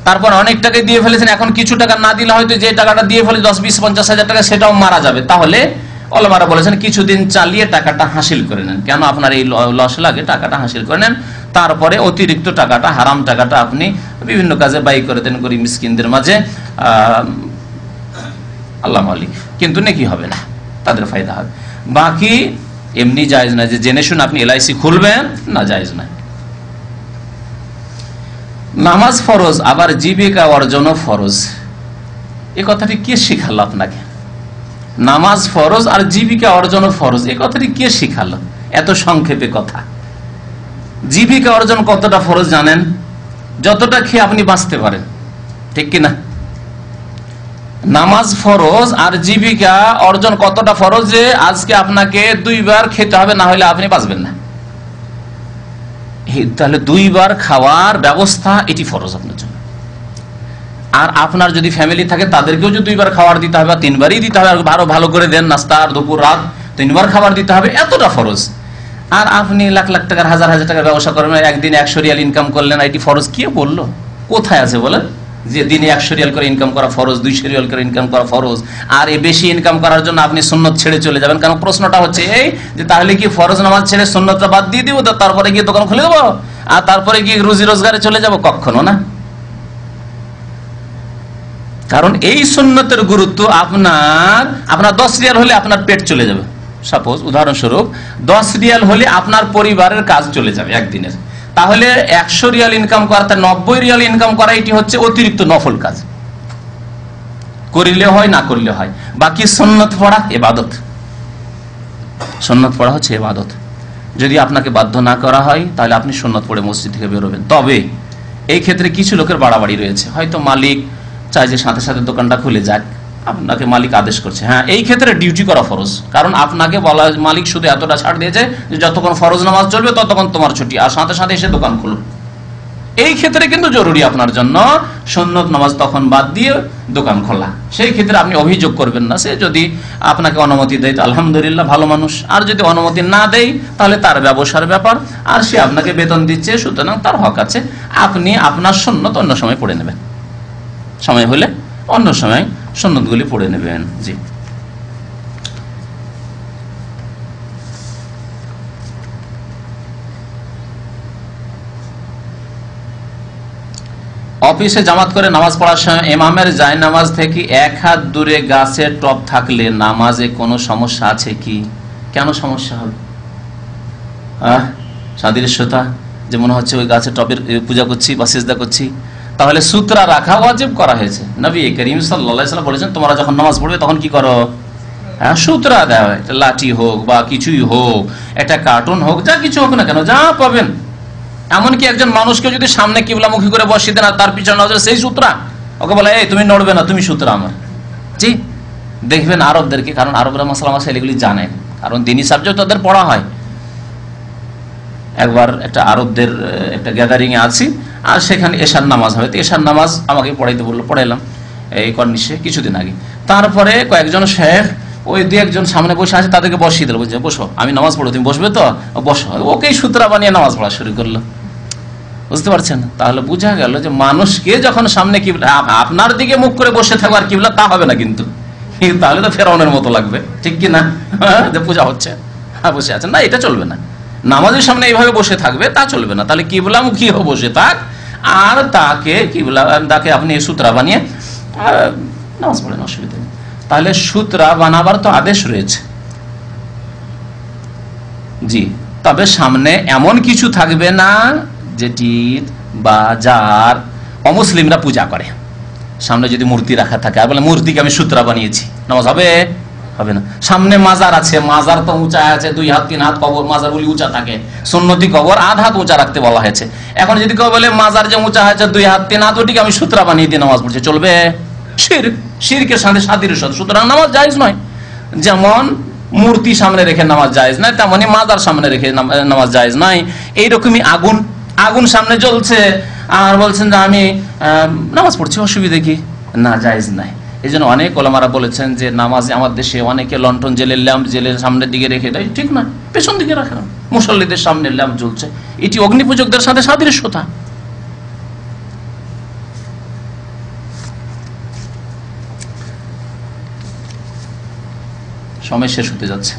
তারপর অনেক টাকা দিয়ে ফেলেছেন, এখন কিছু টাকা না দিলে হয়তো যে টাকাটা দিয়ে ফেলে 10, 20, 50 হাজার টাকা, সেটাও মারা যাবে। তাহলে ওলামারা বলেছেন কিছুদিন চালিয়ে টাকাটা হাসিল করে নেন, কেন আপনার এই লস লাগে, টাকাটা হাসিল করে নেন, তারপরে অতিরিক্ত টাকাটা, হারাম টাকাটা আপনি বিভিন্ন কাজে ব্যয় করে দেন গরিব মিসকিনদের মাঝে, আল্লাহ মালিক, কিন্তু নাকি হবে না, তাদের ফায়দা হবে। বাকি এমনি জায়েজ না, যে জেনে শুনে আপনি এলআইসি খুলবেন, না জায়েজ না। নামাজ ফরজ, আবার জীবিকা অর্জনও ফরজ, এই কথাটি কে শিখালো আপনাকে? নামাজ ফরজ আর জীবিকা অর্জনও ফরজ, এই কথাটি কে শিখালো? এত সংক্ষেপে কথা। জীবিকা অর্জন কতটা ফরজ জানেন? যতটা খেয়ে আপনি বাঁচতে পারেন, ঠিক কিনা? নামাজ ফরজ, আর জীবিকা অর্জন কতটা ফরজ যে আজকে আপনাকে 2 বার খেতে হবে, না হলে আপনি বাঁচবেন না। তাহলে 2 বার খাওয়ার ব্যবস্থা, এটি ফরজ আপনার জন্য। আর আপনার যদি ফ্যামিলি থাকে তাদেরকেও যদি 2 বার খাবার দিতে হবে, 3 বারই দিতে হবে, আরো ভালো করে দেন, নাস্তা আর দুপুর রাত 3 বার খাবার দিতে হবে, এতটা ফরজ। আর আপনি লাখ লাখ টাকার, হাজার হাজার টাকার ব্যবসা করবেন, একদিন 100 রিয়াল ইনকাম করলেন, এটি ফরজ কে বললো? কোথায় আছে বলেন যে দিনে 100 রিয়াল করে ইনকাম করা ফরজ, 200 রিয়াল করে ইনকাম করা ফরজ, আর এই বেশি ইনকাম করার জন্য আপনি সুন্নত ছেড়ে চলে যাবেন? কারণ প্রশ্নটা হচ্ছে এই যে তাহলে কি ফরজ নামাজ ছেড়ে সুন্নতটা বাদ দিয়ে দিব, তারপরে গিয়ে দোকান খুলে দেবো, আর তারপরে গিয়ে রুজি রোজগারে চলে যাব? কখনো না। কারণ এই সুন্নতের গুরুত্ব, আপনার 10 রিয়াল হলে আপনার পেট চলে যাবে, সাপোজ উদাহরণস্বরূপ 10 রিয়াল হলে আপনার পরিবারের কাজ চলে যাবে একদিনের। তাহলে 100 রিয়াল ইনকাম করা, 90 রিয়াল ইনকাম করা, এটি হচ্ছে অতিরিক্ত নফল কাজ, করিলে হয় না করলে হয়। বাকি সুন্নত পড়া ইবাদত, সুন্নত পড়া হচ্ছে ইবাদত। যদি আপনাকে বাধ্য না করা হয় তাহলে আপনি সুন্নত পড়ে মসজিদ থেকে বেরোবেন। তবে এই ক্ষেত্রে কিছু লোকের বাড়াবাড়ি রয়েছে, হয়তো মালিক চাই যে সাথে সাথে দোকানটা খুলে যাক, আপনাকে মালিক আদেশ করছে, হ্যাঁ এই ক্ষেত্রে ডিউটি করা ফরজ। কারণ আপনাকে বলা মালিক শুধু এতটা ছাড় দিয়েছে যে যতক্ষণ ফরজ নামাজ চলবে ততক্ষণ তোমার ছুটি, আর সাথে সাথে এসে দোকান খুলো। এই ক্ষেত্রে কিন্তু জরুরি আপনার জন্য সুন্নত নামাজ তখন বাদ দিয়ে দোকান খোলা। সেই ক্ষেত্রে আপনি অভিযোগ করবেন না। সে যদি আপনাকে অনুমতি দেয় তো আলহামদুলিল্লাহ, ভালো মানুষ। আর যদি অনুমতি না দেয় তাহলে তার ব্যবসার ব্যাপার, আর সে আপনাকে বেতন দিচ্ছে, সুতরাং তার হক আছে। আপনি আপনার সুন্নত অন্য সময় পড়ে নেবেন, সময় হলে অন্য সময় সুন্নতগুলি পড়ে নেবেন। জি। অফিসে জামাত করে নামাজ পড়ার সময় ইমামের জায়নামাজ থেকে 1 হাত দূরে গাছের টব থাকলে নামাজে কোনো সমস্যা আছে কি? কেন সমস্যা হবে? সাদৃশ্যতা যে মনে হচ্ছে ওই গাছের টবের পূজা করছি বা সিজদা করছি। তাহলে সূত্রা রাখা ওয়াজিব করা হয়েছে। নবী করিম সাল্লাল্লাহু আলাইহি ওয়াসাল্লাম বলেছেন তোমরা যখন নামাজ পড়বে তখন কি করো? সূত্রা দাও, একটা লাঠি হোক বা কিছুই হোক, একটা কার্টুন হোক, যা কিছু হোক না কেন, যা পাবেন। এমনকি একজন মানুষকে যদি সামনে কিবলামুখী করে বসিয়ে দেন আর তার পিছনে নজর, সেই সূত্রা, ওকে বলে এই তুমি নড়বে না, তুমি সূত্রা আমার। জি, দেখবেন আরবদেরকে, কারণ আরবরা মাসালা মাসাইল এগুলি জানে, কারণ দিনী সাবজেক্ট তাদের পড়া হয়। একবার একটা আরবদের একটা গ্যাদারিং এ আছি, আর সেখানে এশার নামাজ হবে। তো এশার নামাজ আমাকে পড়াইতে বললো, পড়াইলাম এই কর্নিশে কিছুদিন আগে। তারপরে কয়েকজন শেখ ওই 2-1 সামনে বসে আছে, তাদেরকে বসিয়ে দিল, বুঝছে বসো, আমি নামাজ পড়বো, তুমি বসবে তো বসো। ওকেই সূত্রা বানিয়ে নামাজ পড়া শুরু করলো। বুঝতে পারছেন? তাহলে বোঝা গেল যে মানুষকে যখন সামনে কিবলা, আপনার দিকে মুখ করে বসে থাকবে আর কিবলা তা হবে না কিন্তু, তাহলে তো ফেরাউনের মতো লাগবে, ঠিক কি না? যে পূজা হচ্ছে, হ্যাঁ বসে আছেন, না এটা চলবে না। নামাজের সামনে এইভাবে বসে থাকবে তা চলবে না। তাহলে কিবলামুখী বসে থাক, আর তাকে আপনি সূত্রা বানিয়ে নামাজ পড়েন, অসুবিধা নেই। তাহলে সূত্রা বানাবার তো আদেশ রয়েছে। জি, তবে সামনে এমন কিছু থাকবে না যেটি বা যার অমুসলিমরা পূজা করে। সামনে যদি মূর্তি রাখা থাকে আর বলে মূর্তিকে আমি সূত্রা বানিয়েছি, নামাজ হবে? হবে না। সামনে মাজার আছে, মাজার তো উঁচা আছে, 2 হাত 3 হাত কবর, মাজারগুলি উঁচা থাকে, সুন্নতি কবর 1/2 হাত উঁচা রাখতে বলা হয়েছে। এখন যদি কেউ বলে মাজার যে উঁচা আছে 2 হাত 3 হাত, ওটিকে আমি সূত্রা বানিয়ে দিয়ে নামাজ পড়ছি, চলবে? শিরকের সাথে সাদৃশ্য, সুতরাং নামাজ জায়েজ নয়। যেমন মূর্তি সামনে রেখে নামাজ জায়েজ নয়, তেমনি মাজার সামনে রেখে নামাজ জায়েজ নয়। এইরকমই আগুন সামনে জ্বলছে আর বলছেন যে আমি নামাজ পড়ছি, অসুবিধা কি? না, জায়েজ নাই। এই জন্য অনেক ওলামারা বলেছেন যে নামাজে আমার দেশে অনেকে লন্ঠন জেলের ল্যাম্প জেলের সামনের দিকে রেখে দেয়, ঠিক না, পেছন দিকে রাখা। মুসল্লিদের সামনে ল্যাম্প জ্বলছে, এটি অগ্নিপূজকদের সাথে সাদৃশ্যতা। সময় শেষ হতে যাচ্ছে।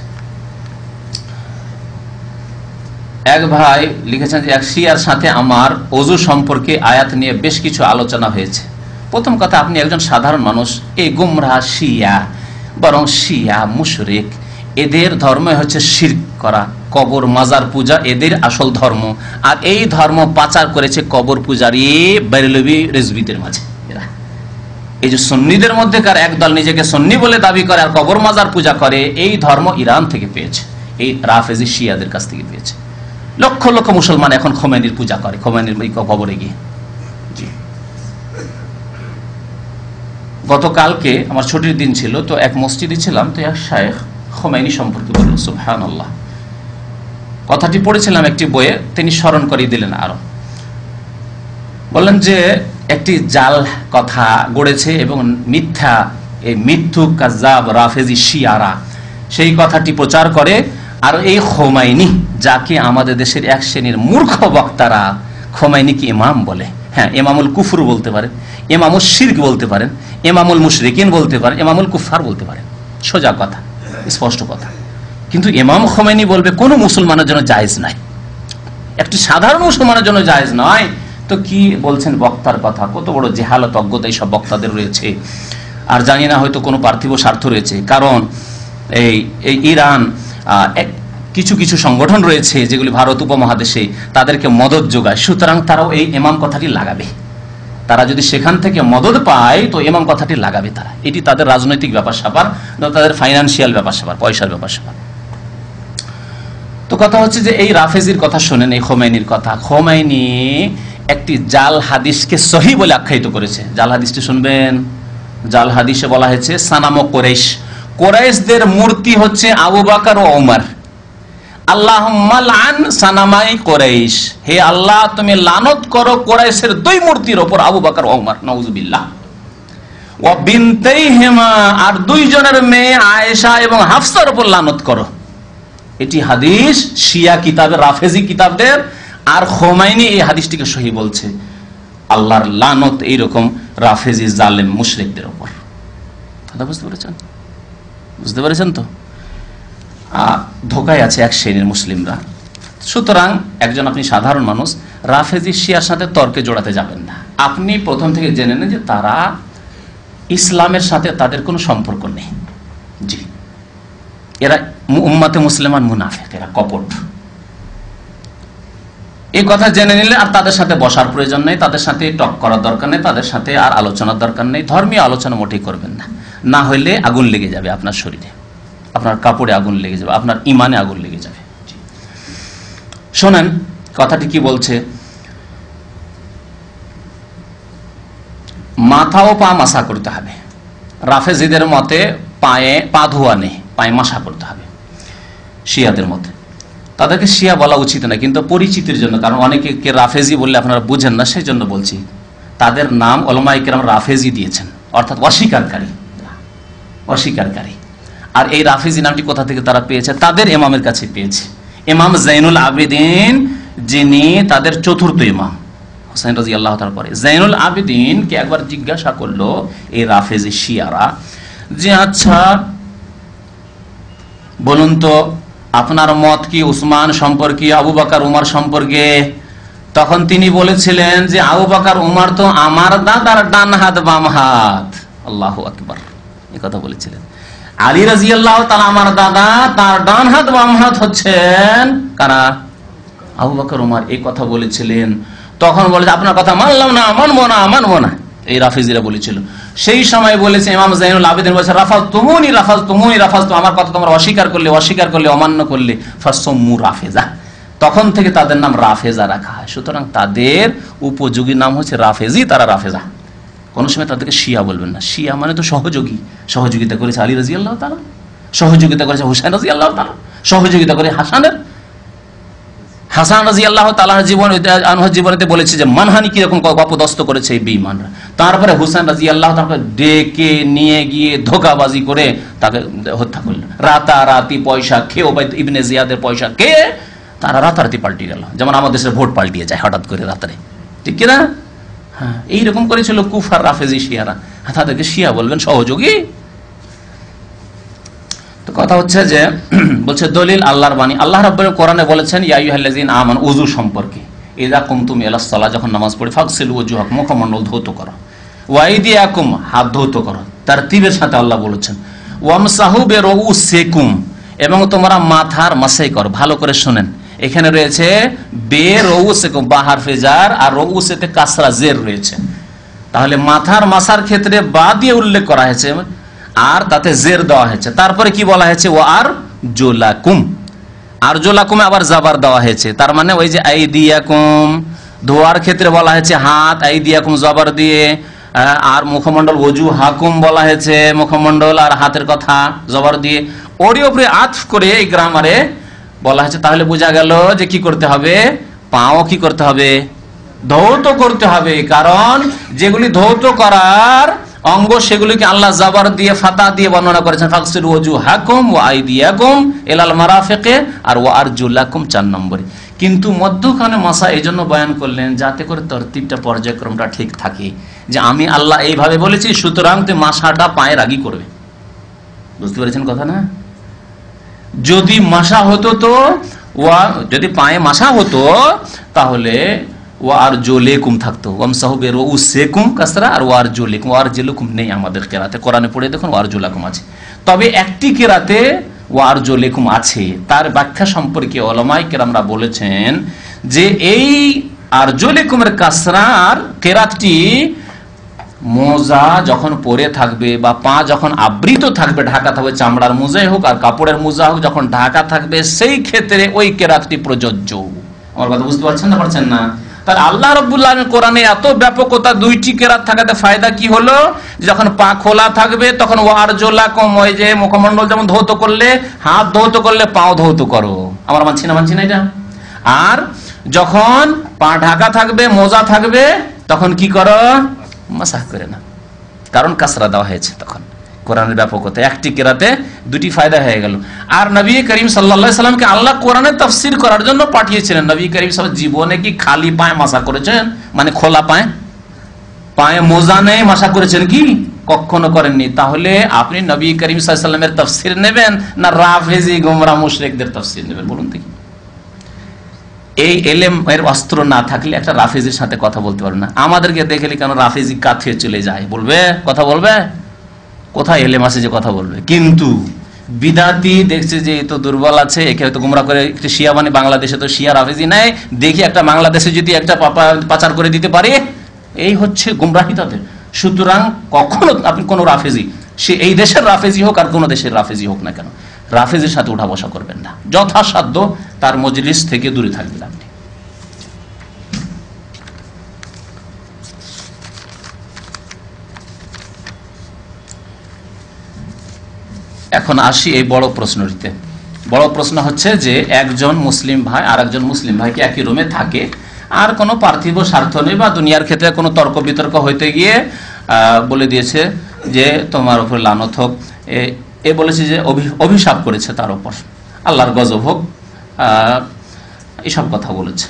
এক ভাই লিখেছেন যে এক শিয়ার সাথে আমার ওযু সম্পর্কে আয়াত নিয়ে বেশ কিছু আলোচনা হয়েছে। প্রথম কথা, আপনি একজন সাধারণ মানুষ, এই গুমরাহ শিয়া, বরং শিয়া মুশরিক, এদের ধর্ম হচ্ছে শিরক করা, কবর মাজার পূজা এদের আসল ধর্ম। আর এই ধর্ম পাচার করেছে কবর পূজারী বেরেলভি রেজভিদের মাঝে। এই যে সুন্নিদের মধ্যেকার একদল নিজেকে সুন্নি বলে দাবি করে আর কবর মাজার পূজা করে, এই ধর্ম ইরান থেকে পেয়েছে, এই রাফেজি শিয়াদের কাছ থেকে পেয়েছে। লক্ষ লক্ষ মুসলমান এখন খোমেনির পূজা করে, খোমেনির কবরে গিয়ে। জি, গতকালকে আমার ছুটির দিন ছিল, তো এক মসজিদে ছিলাম, তো এক শায়েখ খোমেনি সম্পর্কে বলল, সুবহানাল্লাহ, কথাটি পড়েছিলাম একটি বইয়ে, তিনি স্মরণ করিয়ে দিলেন আরো। বললেন যে একটি জাল কথা গড়েছে এবং মিথ্যা, এই মিথ্যুক কাযাব রাফেজি শিয়ারা সেই কথাটি প্রচার করে। আর এই খোমাইনি, যাকে আমাদের দেশের এক শ্রেণীর মূর্খ বক্তারা খোমাইনিকে ইমাম বলে, হ্যাঁ ইমামুল কুফর বলতে পারেন, ইমামুল শিরক বলতে পারেন, ইমামুল মুশরিকিন বলতে পারেন, ইমামুল কুফার বলতে পারেন, সোজা কথা, স্পষ্ট কথা। কিন্তু ইমাম খোমেনি বলবে কোনো মুসলমানের জন্য জায়েজ নাই, একটি সাধারণ মুসলমানের জন্য জায়েজ নয়। তো কি বলছেন বক্তার কথা, কত বড় জেহালত অজ্ঞতা এই সব বক্তাদের রয়েছে। আর জানি না হয়তো কোনো পার্থিব স্বার্থ রয়েছে, কারণ এই ইরান কিছু কিছু সংগঠন রয়েছে যেগুলি ভারত উপমহাদেশে তাদেরকে মদত যোগায়, সুতরাং তারাও এই ইমাম কথাটি লাগাবে। তারা যদি সেখান থেকে মদত পায় তো ইমাম কথাটি লাগাবে তারা। এটি তাদের রাজনৈতিক ব্যাপার স্যাপার, তাদের ফাইন্যান্সিয়াল ব্যাপার স্যাপার, পয়সার ব্যাপার স্যাপার। তো কথা হচ্ছে যে এই রাফেজির কথা শোনেন, এই খোমেনির কথা। খোমেনি একটি জাল হাদিসকে সহি বলে আখ্যায়িত করেছে। জাল হাদিসটি শুনবেন। জাল হাদিসে বলা হয়েছে সানামো কুরাইশ, কুরাইশদের মূর্তি হচ্ছে আবু বকর ও ওমর। আল্লাহুম্মা লান সানামাই কুরাইশ, হে আল্লাহ তুমি লানত করো কুরাইশের দুই মূর্তির উপর, আবু বকর ও ওমর, নাউযুবিল্লাহ। ওয়া বিনতাইহিমা, আর দুইজনের মেয়ে আয়েশা এবং হাফসার উপর লানত করো। এটি হাদিস শিয়া কিতাবের, রাফেজি কিতাবদের। আর খোমাইনি এই হাদিসটিকে সহি বলছে। আল্লাহর লানত এইরকম রাফেজি জালেম মুশরিকদের উপর। কথা বুঝতে পেরেছেন? বুঝতে পেরেছেন তো? ধোকায় আছে এক শ্রেণীর মুসলিমরা। সুতরাং একজন আপনি সাধারণ মানুষ রাফেজি শিয়ার সাথে তর্কে জোড়াতে যাবেন না। আপনি প্রথম থেকে জেনে নেন যে তারা ইসলামের সাথে তাদের কোনো সম্পর্ক নেই। জি, এরা উম্মাতে মুসলিমান মুনাফিক, এরা কপট। এই কথা জেনে নিলে আর তাদের সাথে বসার প্রয়োজন নেই, তাদের সাথে টক করার দরকার নেই, তাদের সাথে আর আলোচনার দরকার নেই। ধর্মীয় আলোচনা মোটেই করবেন না, না হইলে আগুন লেগে যাবে আপনার শরীরে, আপনার কাপড়ে আগুন লেগে যাবে, আপনার ইমানে আগুন লেগে যাবে। শোনেন কথাটি কি বলছে। মাথা ও পা মাসা করতে হবে। রাফেজিদের মতে পায়ে পা ধোয়া নেই, পায়ে মাসা করতে হবে। শিয়াদের মতে, তাদেরকে শিয়া বলা উচিত না, কিন্তু পরিচিতির জন্য, কারণ অনেকে রাফেজি বললে আপনারা বুঝেন না, সেই জন্য বলছি। তাদের নাম উলামায়ে কেরাম রাফেজি দিয়েছেন, অর্থাৎ অস্বীকারী, অস্বীকারী। আর এই রাফেজি নামটি কোথা থেকে তারা পেয়েছে? তাদের ইমামের কাছে পেয়েছে। ইমাম জাইনুল আবেদিন, যিনি তাদের চতুর্থ ইমাম, হুসাইন রাদিয়াল্লাহু তাআলা পরে, জাইনুল আবেদিনকে একবার জিজ্ঞাসা করলো এই রাফেজি শিয়ারা যে আচ্ছা বলুন তো আপনার মত কি উসমান সম্পর্কে, আবু বকর উমর সম্পর্কে? তখন তিনি বলেছিলেন যে আবু বকর উমর তো আমার দাদার ডান হাত বাম হাত। আল্লাহু আকবার, এই কথা বলেছিলেন। আলী রাদিয়াল্লাহু তাআলা আমার দাদা, তার ডান হাত বাম হাত হচ্ছেন কারা? আবু বকর উমর। এই কথা বলেছিলেন। তখন বলে আপনার কথা মানলাম না, মানবো না, এই রাফেজিরা বলেছিল। সেই সময় বলেছে ইমাম জাইনুল আবেদিন বলেছে রাফাজতুমুনি, আমার কথা তোমরা অস্বীকার করলে, অমান্য করলে, ফাসুম্মু রাফেজা। তখন থেকে তাদের নাম রাফেজা রাখা হয়। সুতরাং তাদের উপযোগী নাম হচ্ছে রাফেজি, তারা রাফেজা। কোন সময় তাদেরকে শিয়া বলবেন না। শিয়া মানে তো সহযোগী, সহযোগিতা করেছে আলী রাদিয়াল্লাহু তাআলা, সহযোগিতা করেছে হুসাইন রাদিয়াল্লাহু তাআলা, সহযোগিতা করে হাসান রাদিয়াল্লাহু তাআলার জীবনে বলেছে যে মানহানি কিরকম অপদস্থ করেছে এই বেঈমানরা। তারপরে হুসাইন রাদিয়াল্লাহু তাআলাকে ডেকে নিয়ে গিয়ে ধোঁকাবাজি করে তাকে হত্যা করল। রাতারাতি পয়সা খেয়ে, ওবাইদ ইবনে জিয়াদের পয়সা খেয়ে তারা রাতারাতি পাল্টে গেল, যেমন আমাদের দেশের ভোট পাল্টিয়ে যায় হঠাৎ করে রাতারে, ঠিক কিনা? হ্যাঁ, এইরকম করেছিল কুফার রাফেজি শিয়ারা। তাদেরকে শিয়া বলবেন, সহযোগী? তো কথা হচ্ছে যে বলছে দলিল আল্লাহর বাণী। আল্লাহ রাব্বুল কোরআনে বলেছেন ইয়া আইয়ুহাল্লাযীনা আমানু, ওযু সম্পর্কে। ইযা কুমতুম ইলাস সালাহ, যখন নামাজ পড়ে, ফাগসিলু ওয়াজুহাকুম, মুখমণ্ডল ধৌত করো, ওয়া আইদিয়াকুম, হাত ধৌত করো, তারতিবের সাথে আল্লাহ বলেছেন। ওয়ামসাহু বিরউসিকুম, এবং তোমরা মাথার মাসাই করো। ভালো করে শুনেন, এখানে রয়েছে বিরউসিকুম, বা হারফে জার, আর রউসেতে কাসরা জের রয়েছে। তাহলে মাথার মাসার ক্ষেত্রে বা দিয়ে উল্লেখ করা হয়েছে আর তাতে জের দেওয়া হয়েছে। তারপরে কি বলা হয়েছে? ও আর জোলাকুম, আর জোলাকুমে আবার জাবার দেওয়া হয়েছে। তার মানে ওই যে আইদিয়াকুম, ধোয়ার ক্ষেত্রে বলা হয়েছে হাত, আইদিয়াকুম জবর দিয়ে, আর মুখমণ্ডল ওজু হাকুম বলা হয়েছে, মুখমণ্ডল আর হাতের কথা জবর দিয়ে, ওরই উপরে আতফ করে এই গ্রামারে বলা হয়েছে। তাহলে বোঝা গেল যে কি করতে হবে? পাও কি করতে হবে? ধৌত করতে হবে। কারণ যেগুলি ধৌত করার অঙ্গ সেগুলিকে আল্লাহ জাবার দিয়ে, ফাতা দিয়ে বর্ণনা করেছেন। ফাগসিলু ওয়াজুহাকুম ওয়া আইদিয়াকুম ইলাল মারাফিকে, আর ওয়া আরজুলাকুম 4 নম্বরে। কিন্তু মধ্যখানে মাসা এই জন্য বয়ান করলেন যাতে করে তরতিবটা, পর্যায়ক্রমটা ঠিক থাকে, যে আমি আল্লাহ এইভাবে বলেছি, সুতরাং তুই মাসাটা পায়ের আগেই করবে। বুঝতে পেরেছেন কথা না? যদি মাসা হতো তো যদি পায়ে মাসা হতো তাহলে ওয়ার জোলেকুম থাকতো, ওয়ামসাহু বিরউসিকুম কাসরা, আর ওয়ার জোলেকুম, ওয়ার জেলুকুম নেই আমাদের কেরাতে। কোরআনে পড়ে দেখুন ওয়ার জোলাকুম আছে, তবে একটি কেরাতে ওয়ার জোলেকুম আছে। তার ব্যাখ্যা সম্পর্কে উলামায়ে কেরামরা বলেছেন যে এই আর জোলেকুমের কাসরার কেরাতটি মোজা যখন পরে থাকবে বা পা যখন আবৃত থাকবে, ঢাকা থাকবে, চামড়ার মোজাই হোক আর কাপড়ের মোজা হোক, যখন ঢাকা থাকবে সেই ক্ষেত্রে ওই কেরাতটি প্রযোজ্য। আমার কথা বুঝতে পারছেন না? তাহলে আল্লাহ রাব্বুল আলামিন কোরআনে এত ব্যাপকতা, দুইটি কেরাত থাকাতে ফায়দা কি হলো? যখন পা খোলা থাকবে তখন ওয়ারজুলাকুম, ওই যে মুখমণ্ডল যেমন ধৌত করলে, হাত ধৌত করলে পাও ধৌত করো। আমরা মানছি না এটা? আর যখন পা ঢাকা থাকবে, মোজা থাকবে, তখন কি করো? মাসাহ করে না, কারণ কাসরা দেওয়া হয়েছে। তখন কোরআনের ব্যাপকতা, একটি কেরাতে দুটি ফায়দা হয়ে গেল। আর নবী করিম সাল্লাল্লাহু আলাইহি সাল্লামকে আল্লাহ কোরআনের তাফসীর করার জন্য পাঠিয়েছিলেন। নবী করিম সাল্লাল্লাহু আলাইহি জীবনে কি খালি পায়ে মাসাহ করেছেন? মানে খোলা পায়ে, পায়ে মোজা নেই মাসাহ করেছেন কি? কখনো করেননি। তাহলে আপনি নবী করিম সাল্লাল্লাহু আলাইহি সাল্লামের তাফসীর নেবেন না রাফেজি গোমরা মুশরিকদের তাফসীর নেবেন? বলুন দেখি। এই এলেম এর অস্ত্র না থাকলে একটা রাফেজির সাথে কথা বলতে পারবে না। আমাদেরকে দেখলে কেন রাফেজি কাছে চলে যায়, বলবে? কথা বলবে? কোথায় এলেম আছে যে কথা বলবে? কিন্তু বিদাতি দেখছে যে এই তো দুর্বল আছে, একে হয়তো গুমরা করে একটা শিয়া, মানে বাংলাদেশে তো শিয়া রাফেজি নাই, দেখি একটা বাংলাদেশে যদি একটা পাচার করে দিতে পারে, এই হচ্ছে গুমরাহি তাদের। সুতরাং কখনো আপনি কোন রাফেজি, সে এই দেশের রাফেজি হোক আর কোন দেশের রাফেজি হোক না কেন, রাফেজির সাথে উঠা বসা করবেন না। যথাসাধ্য তার মজলিস থেকে দূরে থাকবেন আপনি। এখন আসি এই বড় প্রশ্নটিতে। বড় প্রশ্ন হচ্ছে যে একজন মুসলিম ভাই আর একজন মুসলিম ভাইকে একই রুমে থাকে, আর কোনো পার্থিব স্বার্থ নেই বা দুনিয়ার ক্ষেত্রে কোনো তর্ক বিতর্ক হইতে গিয়ে বলে দিয়েছে যে তোমার উপর লানত হোক, এ বলেছে যে অভিশাপ করেছে তার উপর, আল্লাহর গজব হোক, এসব কথা বলেছে,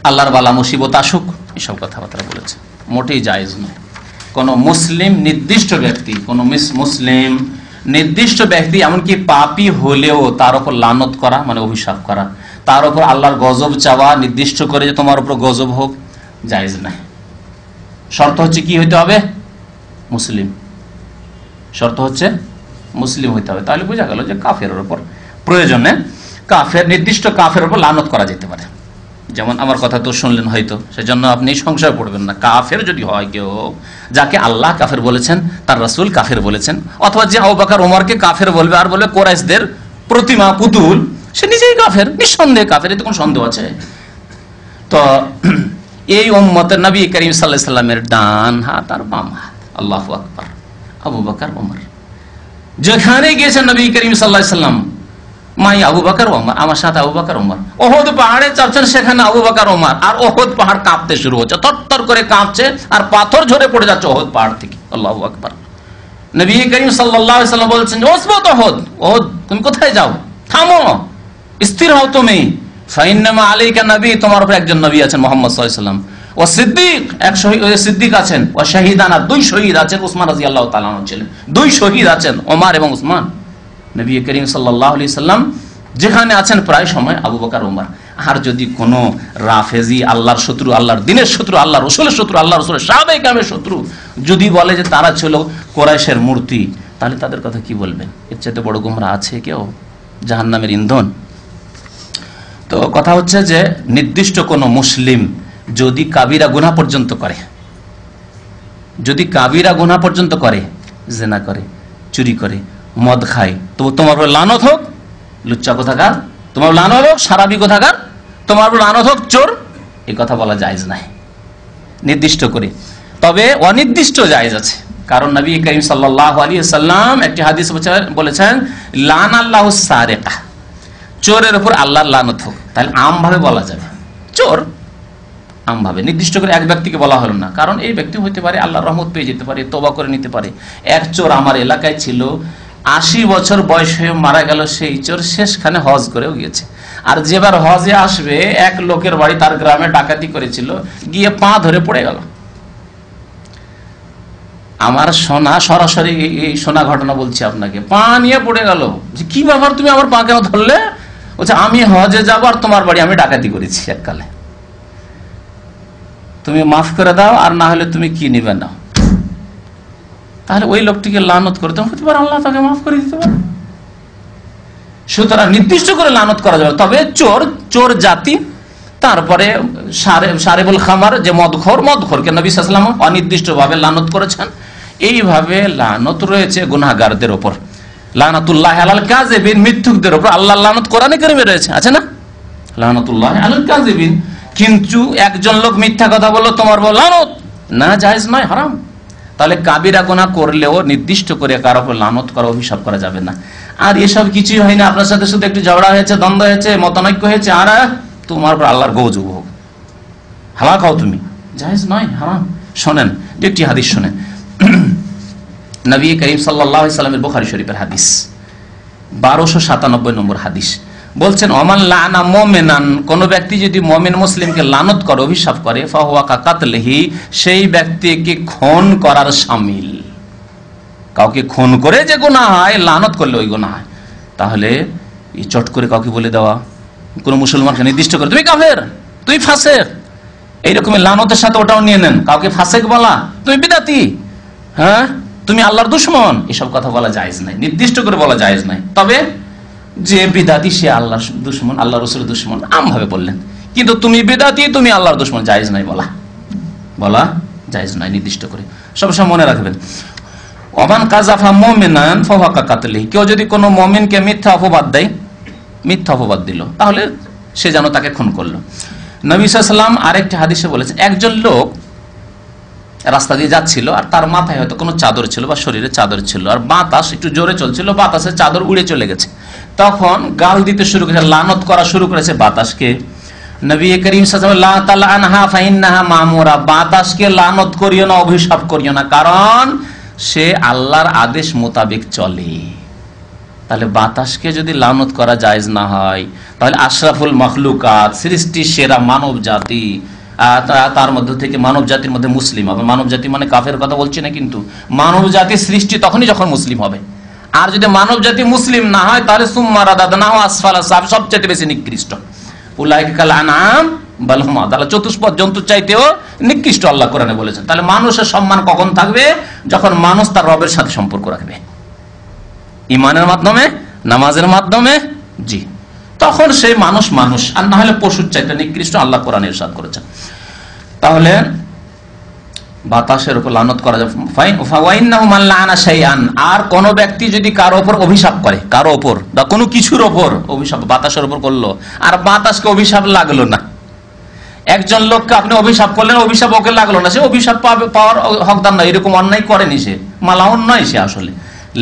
আল্লাহর বালা মুসিবত আসুক, এসব কথাবার্তা বলেছে। মোটেই জায়েজ নয়। কোন মুসলিম নির্দিষ্ট ব্যক্তি, কোন মুসলিম নির্দিষ্ট ব্যক্তি এমনকি পাপী হলেও তার উপর লানত করা, মানে অভিশাপ করা, তার উপর আল্লাহর গজব চাওয়া, নির্দিষ্ট করে যে তোমার উপর গজব হোক, জায়েজ নাই। শর্ত হচ্ছে কি হইতে হবে? মুসলিম। শর্ত হচ্ছে মুসলিম হইতে হবে। তাহলে বোঝা গেল যে কাফেরের উপর প্রয়োজনে কাফের, নির্দিষ্ট কাফের উপর লানত করা যেতে পারে। যেমন আমার কথা তো শুনলেন হয়তো, সেজন্য আপনি সংশয় পড়বেন না। কাফের যদি হয় কেউ, যাকে আল্লাহ কাফের বলেছেন, তার রাসূল কাফের বলেছেন, অথবা যে আবু বকর ওমরকে কাফের বলবে আর বলবে কুরাইশদের প্রতিমা পুতুল, সে নিজেই কাফের, নিঃসন্দেহে কাফের, এতে কোনো সন্দেহ আছে? তো এই উম্মতের নবী করিম সাল্লাল্লাহু আলাইহি সাল্লামের ডান হাত আর বাম হাত, আল্লাহু আকবার, আবু বকর ওমর। যেখানে গিয়েছেন নবী করিম সাল্লাল্লাহু আলাইহি সাল্লাম, মাই আবু বকর ওমর, আমার সাথে আবু বকর ওমর। ওহদ পাহাড়ে চাপছেন, সেখানে আবু বকর ওমর, আর ওহদ পাহাড় কাঁপতে শুরু হচ্ছে, থরথর করে কাঁপছে, আর পাথর ঝরে পড়ে যাচ্ছে ওহদ পাহাড় থেকে। আল্লাহু আকবার। নবী করিম সাল্লাল্লাহু আলাইহি সাল্লাম বলছেন, ওসবত ওহদ, ওহদ তুমি কোথায় যাও, থামো, স্থির হও তুমি। ফাইন্নামা আলাইকা নবী, তোমার উপর একজন নবী আছেন মুহাম্মদ সাল্লাল্লাহু আলাইহি ওয়াসাল্লাম, ও সিদ্দিক, এক সিদ্দিক আছেন, ও শাহিদানা, দুই শহীদ আছেন, উসমান রাদিয়াল্লাহু তাআলা আনহু ছিলেন, দুই শহীদ আছেন, ওমর এবং উসমান। নবী করিম সাল্লাল্লাহু আলাইহি সাল্লাম যেখানে আছেন প্রায় সময় আবু বকর ওমর। আর যদি কোনো রাফেজি, আল্লাহর শত্রু, আল্লাহর দ্বীনের শত্রু, আল্লাহ রাসূলের শত্রু, আল্লাহ রাসূলের সাহাবায়ে কেরামের শত্রু যদি বলে যে তারা ছিল কুরাইশের মূর্তি, তাহলে তাদের কথা কি বলবেন? এর চাইতে বড় গোমরা আছে কেউ? জাহান্নামের ইন্ধন। তো কথা হচ্ছে যে নির্দিষ্ট কোনো মুসলিম যদি কাবিরা গুনাহ পর্যন্ত করে, যদি কাবিরা গুনাহ পর্যন্ত করে, জিনা করে, চুরি করে, মদ খায়, তো তোমার উপর লানত হোক লুচ্চা কোথাকার, তোমার লানত হোক সারাবি কোথাকার, তোমার উপর লানত হোক চোর, এই কথা বলা জায়েজ নাই নির্দিষ্ট করে। তবে অনির্দিষ্ট জায়েজ আছে, কারণ নবী করিম সাল্লাল্লাহু আলাইহি ওয়াসাল্লাম একটি হাদিস বলেছেন, লান আল্লাহুস সারিকা, চোরের উপর আল্লাহর লানত হোক। তাহলে আমভাবে বলা যাবে চোর, আমভাবে, নির্দিষ্ট করে এক ব্যক্তিকে বলা হলো না, কারণ এই ব্যক্তি হইতে পারে আল্লাহর রহমত পেয়ে যেতে পারে, তওবা করে নিতে পারে। এক চোর আমার এলাকায় ছিল, 80 বছর বয়স হয়ে মারা গেল সেই চোর, শেষখানে হজ করেও গিয়েছে। আর যেবার হজে আসবে, এক লোকের বাড়ি তার গ্রামে ডাকাতি করেছিল, গিয়ে পা ধরে পড়ে গেল। আমার শোনা, সরাসরি এই শোনা ঘটনা বলছি আপনাকে, পা নিয়ে পড়ে গেল। কি ব্যাপার, তুমি আমার পা কেন ধরলে? বলছে আমি হজে যাবো আর তোমার বাড়ি আমি ডাকাতি করেছি এককালে, তুমি মাফ করে দাও, আর না হলে তুমি কি নিবে নাও। তাহলে ওই লোকটিকে লানত করে তখন হতে পারে আল্লাহ তাকে মাফ করে দিতে পারে। সুতরাং নির্দিষ্ট করে লানত করা যাবে। তবে চোর, চোর জাতি, তারপরে সারেবুল খামার, যে মদখোর, মদখোরকে নবী সাল্লাল্লাহু আলাইহি ওয়াসাল্লাম অনির্দিষ্টভাবে লানত করেছেন। এইভাবে লানত রয়েছে গুনাহগারদের উপর, লানাতুল্লাহি আলাল কাযিবিন, মিথ্যুকদের উপর আল্লাহর লানত কোরআনে কারিমে রয়েছে, আছে না? লানাতুল্লাহি আলাল কাযিবিন, কিন্তু একজন লোক মিথ্যা কথা বললো, তোমার বল লানত, না জায়েজ নয়, হারাম। তাহলে কাবিরা গুনাহ করলেও নির্দিষ্ট করে কারো উপর লানত করা, অভিশাপ করা যাবে না। আর এসব কিছুই হয় না, আপনার সাথে শুধু একটু ঝগড়া হয়েছে, দ্বন্দ্ব হয়েছে, মতানৈক্য হয়েছে, আর তোমার উপর আল্লাহর গজব হোক, হালাক হও তুমি, জায়েজ নয়, হারাম। শোনেন একটি হাদিস শোনেন, নবী করিম সাল্লাল্লাহু আলাইহি সাল্লামের বুখারী শরীফের হাদিস, 1297 নম্বর হাদিস, বলছেন ওমান লানা মুমিনান, কোন ব্যক্তি যদি মুমিন মুসলিমকে লানত করে, অভিশাপ করে, ফাহুয়া কাকাতলিহি, সেই ব্যক্তিকে খুন করার শামিল। কাউকে খুন করে যে গুনাহ হয়, লানত করলে ওই গুনাহ হয়। তাহলে এই চট করে কাউকে বলে দেওয়া, কোন মুসলমানকে নির্দিষ্ট করে তুমি কাফের, তুই ফাসেক, এইরকম লানতের সাথে ওটাও নিয়ে নেন। কাউকে ফাসেক বলা, তুমি বিদাতি, হ্যাঁ তুমি আল্লাহর দুশমন, এসব কথা বলা জায়েজ নাই, নির্দিষ্ট করে বলা জায়েজ নাই। তবে যে বিদাতি সে আল্লাহর দুশমন, আল্লাহ রাসূলের দুশমন, আমভাবে বললেন। কিন্তু তুমি বিদাতি, তুমি আল্লাহর দুশমন, জায়েজ নাই, বলা জায়েজ নাই নির্দিষ্ট করে। সবসময় মনে রাখবেন, ওমান কাযাফা মুমিনান ফাহুয়া কাকাতলিহি, কেউ যদি কোনো মুমিনকে মিথ্যা অপবাদ দেয়, মিথ্যা অপবাদ দিল, তাহলে সে যেন তাকে খুন করলো। নবী সাল্লাল্লাহু আলাইহি ওয়াসাল্লাম আরেকটা হাদিসে বলেছেন, একজন লোক রাস্তা দিয়ে যাচ্ছিল, আর তার মাথায় হয়তো কোনো চাদর ছিল বা শরীরে চাদর ছিল, আর বাতাস একটু জোরে চলছিল, বাতাসে চাদর উড়ে চলে গেছে। তখন গাল দিতে শুরু করেছে, লানত করা শুরু করেছে বাতাসকে। নবী করিম সাল্লাল্লাহু আলাইহি ওয়াসাল্লাম, লা তালআনহা ফাইন্নাহা মামুরা, বাতাসকে লানত করিও না, অভিশাপ করিও না, কারণ সে আল্লাহর আদেশ মোতাবেক চলে। তাহলে বাতাসকে যদি লানত করা জায়েজ না হয়, তাহলে আশরাফুল মাখলুকাত, সৃষ্টির সেরা মানব জাতি, তার মধ্যে থেকে মানব জাতির মধ্যে মুসলিম হবে। মানব জাতি মানে কাফের কথা বলছি না, কিন্তু মানব জাতির সৃষ্টি তখনই যখন মুসলিম হবে। আর যদি মানব জাতি মুসলিম না হয়, তাহলে সুম্মা রাদাদনাহু আসফালা সাফিলিন, সবচেয়ে বেশি নিকৃষ্ট। উলাইকা কাল আনআম বাল হুম আদাল, চতুষ্পদ জন্তুর চাইতেও নিকৃষ্ট আল্লাহ কোরআনে বলেছেন। তাহলে মানুষের সম্মান কখন থাকবে? যখন মানুষ তার রবের সাথে সম্পর্ক রাখবে, ইমানের মাধ্যমে, নামাজের মাধ্যমে, জি, তখন সেই মানুষ, আর না হলে পশুর চাইতে নিকৃষ্ট আল্লাহ কোরআনে ইরশাদ করেছেন। তাহলে বাতাসের উপর লানত করা যাবে। আর কোন ব্যক্তি যদি কারো উপর অভিশাপ করে, কারো উপর বা কোনো কিছুর উপর অভিশাপ, বাতাসের উপর করলো, আর বাতাসকে অভিশাপ লাগলো না, একজন লোককে আপনি অভিশাপ করলেন, অভিশাপ ওকে লাগলো না, সে অভিশাপ পাওয়ার হকদার নয়, এরকম অন্যায় করেনি, সে মালাউন নয়, সে আসলে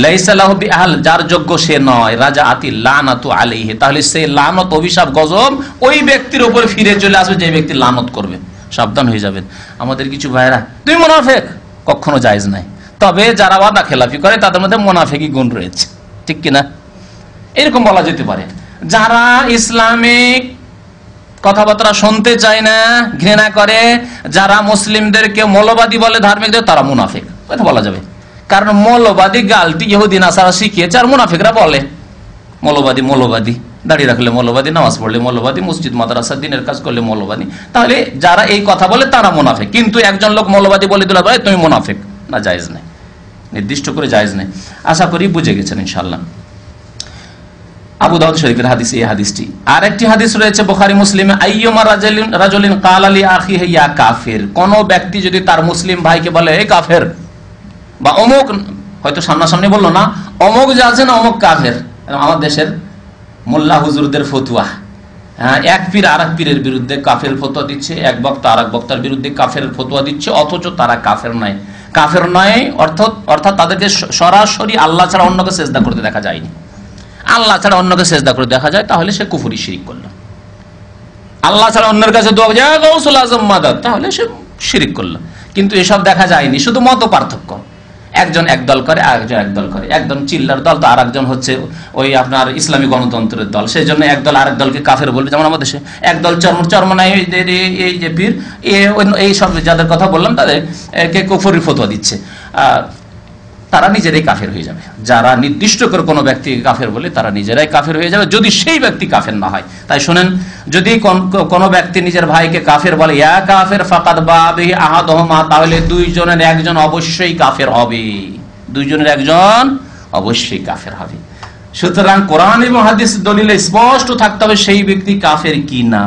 লাইসা লাহু বিআহল, যার যোগ্য সে নয়, রাজা আতি লানাতু আলাইহি, তাহলে সেই লানত, অভিশাপ, গজব ওই ব্যক্তির উপর ফিরে চলে আসবে যে ব্যক্তি লানত করবে। সাবধান হয়ে যাবেন। আমাদের কিছু ভাইরা, তুমি মুনাফিক, কখনো জায়েজ নাই। তবে যারা ওয়াদা খেলাফি করে তাদের মধ্যে মুনাফিকি গুণ রয়েছে, ঠিক কিনা? এরকম বলা যেতে পারে। যারা ইসলামিক কথাবার্তা শুনতে চায় না, ঘৃণা করে, যারা মুসলিমদেরকে মৌলবাদী বলে, ধার্মিকদের, তারা মুনাফিক, কথা বলা যাবে। কারণ মৌলবাদী গালটি ইহুদি নাসারা শিখিয়েছে, আর মুনাফিকরা বলে মৌলবাদী, দাঁড়িয়ে রাখলে মৌলবাদী, নামাজ পড়লে মৌলবাদী, মসজিদ মাদ্রাসা দিনের কাজ করলে মৌলবাদী। তাহলে যারা এই কথা বলে তারা মুনাফিক। কিন্তু একজন লোক মৌলবাদী বলে দিল, ভাই তুমি মুনাফিক, না, জায়েজ নেই, নির্দিষ্ট করে জায়েজ নেই। আশা করি বুঝে গেছেন ইনশাআল্লাহ। আবু দাউদ শরীফের হাদিস এই হাদিসটি। আর একটি হাদিস রয়েছে বুখারী মুসলিমে, আইয়ুমা রাজুলিন ক্বালা লি আখিহি ইয়া কাফির, কোন ব্যক্তি যদি তার মুসলিম ভাইকে বলে এই কাফের, বা অমুক, হয়তো সামনাসামনি বললো না, অমুক যে আছে না অমুক কাফের। আমার দেশের মোল্লা হুজুরদের ফতুয়া, এক পীর আর এক পীরের বিরুদ্ধে কাফের ফতুয়া দিচ্ছে, এক বক্তা আর এক বক্তার বিরুদ্ধে কাফের ফতুয়া দিচ্ছে, অথচ তারা কাফের নয়, অর্থাৎ তাদেরকে সরাসরি আল্লাহ ছাড়া অন্যকে সেজদা করতে দেখা যায়নি। আল্লাহ ছাড়া অন্যকে সেজদা করে দেখা যায়, তাহলে সে কুফরি শিরিক করলো। আল্লাহ ছাড়া অন্যের কাছে দোয়া যায় গাউসুল আজম মাদাদ, তাহলে সে শিরিক করলো। কিন্তু এসব দেখা যায়নি, শুধু মত পার্থক্য। একজন একদল করে, আরেকজন একদল করে, একজন চিল্লার দল, তো আর একজন হচ্ছে ওই আপনার ইসলামী গণতন্ত্রের দল, সেই জন্য একদল আরেক দলকে কাফের বলবে। যেমন আমাদের দেশে একদল চরমনাই, এই যে পীর, এই সব যাদের কথা বললাম, তাদেরকে কুফরির ফতোয়া দিচ্ছে, তারা নিজেরাই কাফের হয়ে যাবে। যারা নির্দিষ্ট করে কোনো ব্যক্তিকে কাফের বলে, তারা নিজেরাই কাফের হয়ে যাবে, যদি সেই ব্যক্তি কাফের না হয়। তাই শোনেন, যদি কোনো ব্যক্তি নিজের ভাইকে কাফের বলে, ইয়া কাফের ফাকাদ বা'a বিহি আহাদুহুমা, তাহলে দুইজনের একজন অবশ্যই কাফের হবে, দুইজনের একজন অবশ্যই কাফের হবে। সুতরাং কোরআন এবং হাদিস দলিলে স্পষ্ট থাকতে হবে সেই ব্যক্তি কাফের কিনা,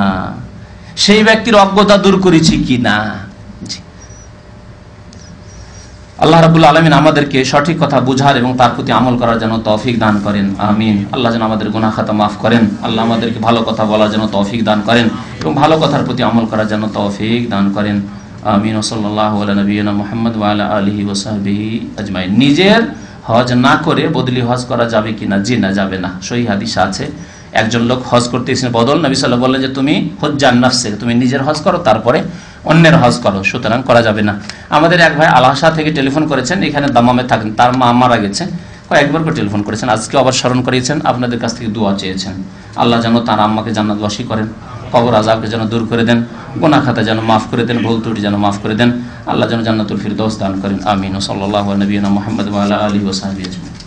সেই ব্যক্তির অজ্ঞতা দূর করেছি কিনা। আল্লাহ রাব্বুল আলামিন আমাদেরকে সঠিক কথা বুঝার এবং তার প্রতি আমল করার জন্য তৌফিক দান করেন, আমিন। আল্লাহ যেন আমাদের গুনাহ খাতা মাফ করেন, আল্লাহ আমাদেরকে ভালো কথা বলার জন্য তৌফিক দান করেন এবং ভালো কথার প্রতি আমল করার জন্য তৌফিক দান করেন, আমিন। সাল্লাল্লাহু আলা নবিয়িনা মুহাম্মদ ওয়া আলা আলিহি ওয়া সাহবিহি আজমাইন। নিজের হজ না করে বদলি হজ করা যাবে কিনা? জি না, যাবে না। সহিহ হাদিস আছে, একজন লোক হজ করতে এসে বদল, নবী সাল্লাল্লাহু আলাইহি ওয়াসাল্লাম বললেন যে তুমি হজ্জান নাফসে, তুমি নিজের হজ করো তারপরে অন্যের হজ করো, সুতরাং করা যাবে না। আমাদের এক ভাই আলাসা থেকে টেলিফোন করেছেন, এখানে দামামে থাকেন, তার মা মারা গেছে, কয়েকবার করে টেলিফোন করেছেন, আজকে আবার স্মরণ করিয়েছেন, আপনাদের কাছ থেকে দোয়া চেয়েছেন। আল্লাহ যেন তার আম্মাকে জান্নাতবাসী করেন, কবর আযাবকে যেন দূর করে দেন, গুনাহ খাতা যেন মাফ করে দেন, ভুল ত্রুটি যেন মাফ করে দেন, আল্লাহ যেন জান্নাতুল ফিরদৌস দান করেন, আমিন। সাল্লাল্লাহু আলা নবিয়িনা মুহাম্মদ ওয়া আলা আলিহি ওয়া সাহবিহি আজমাইন।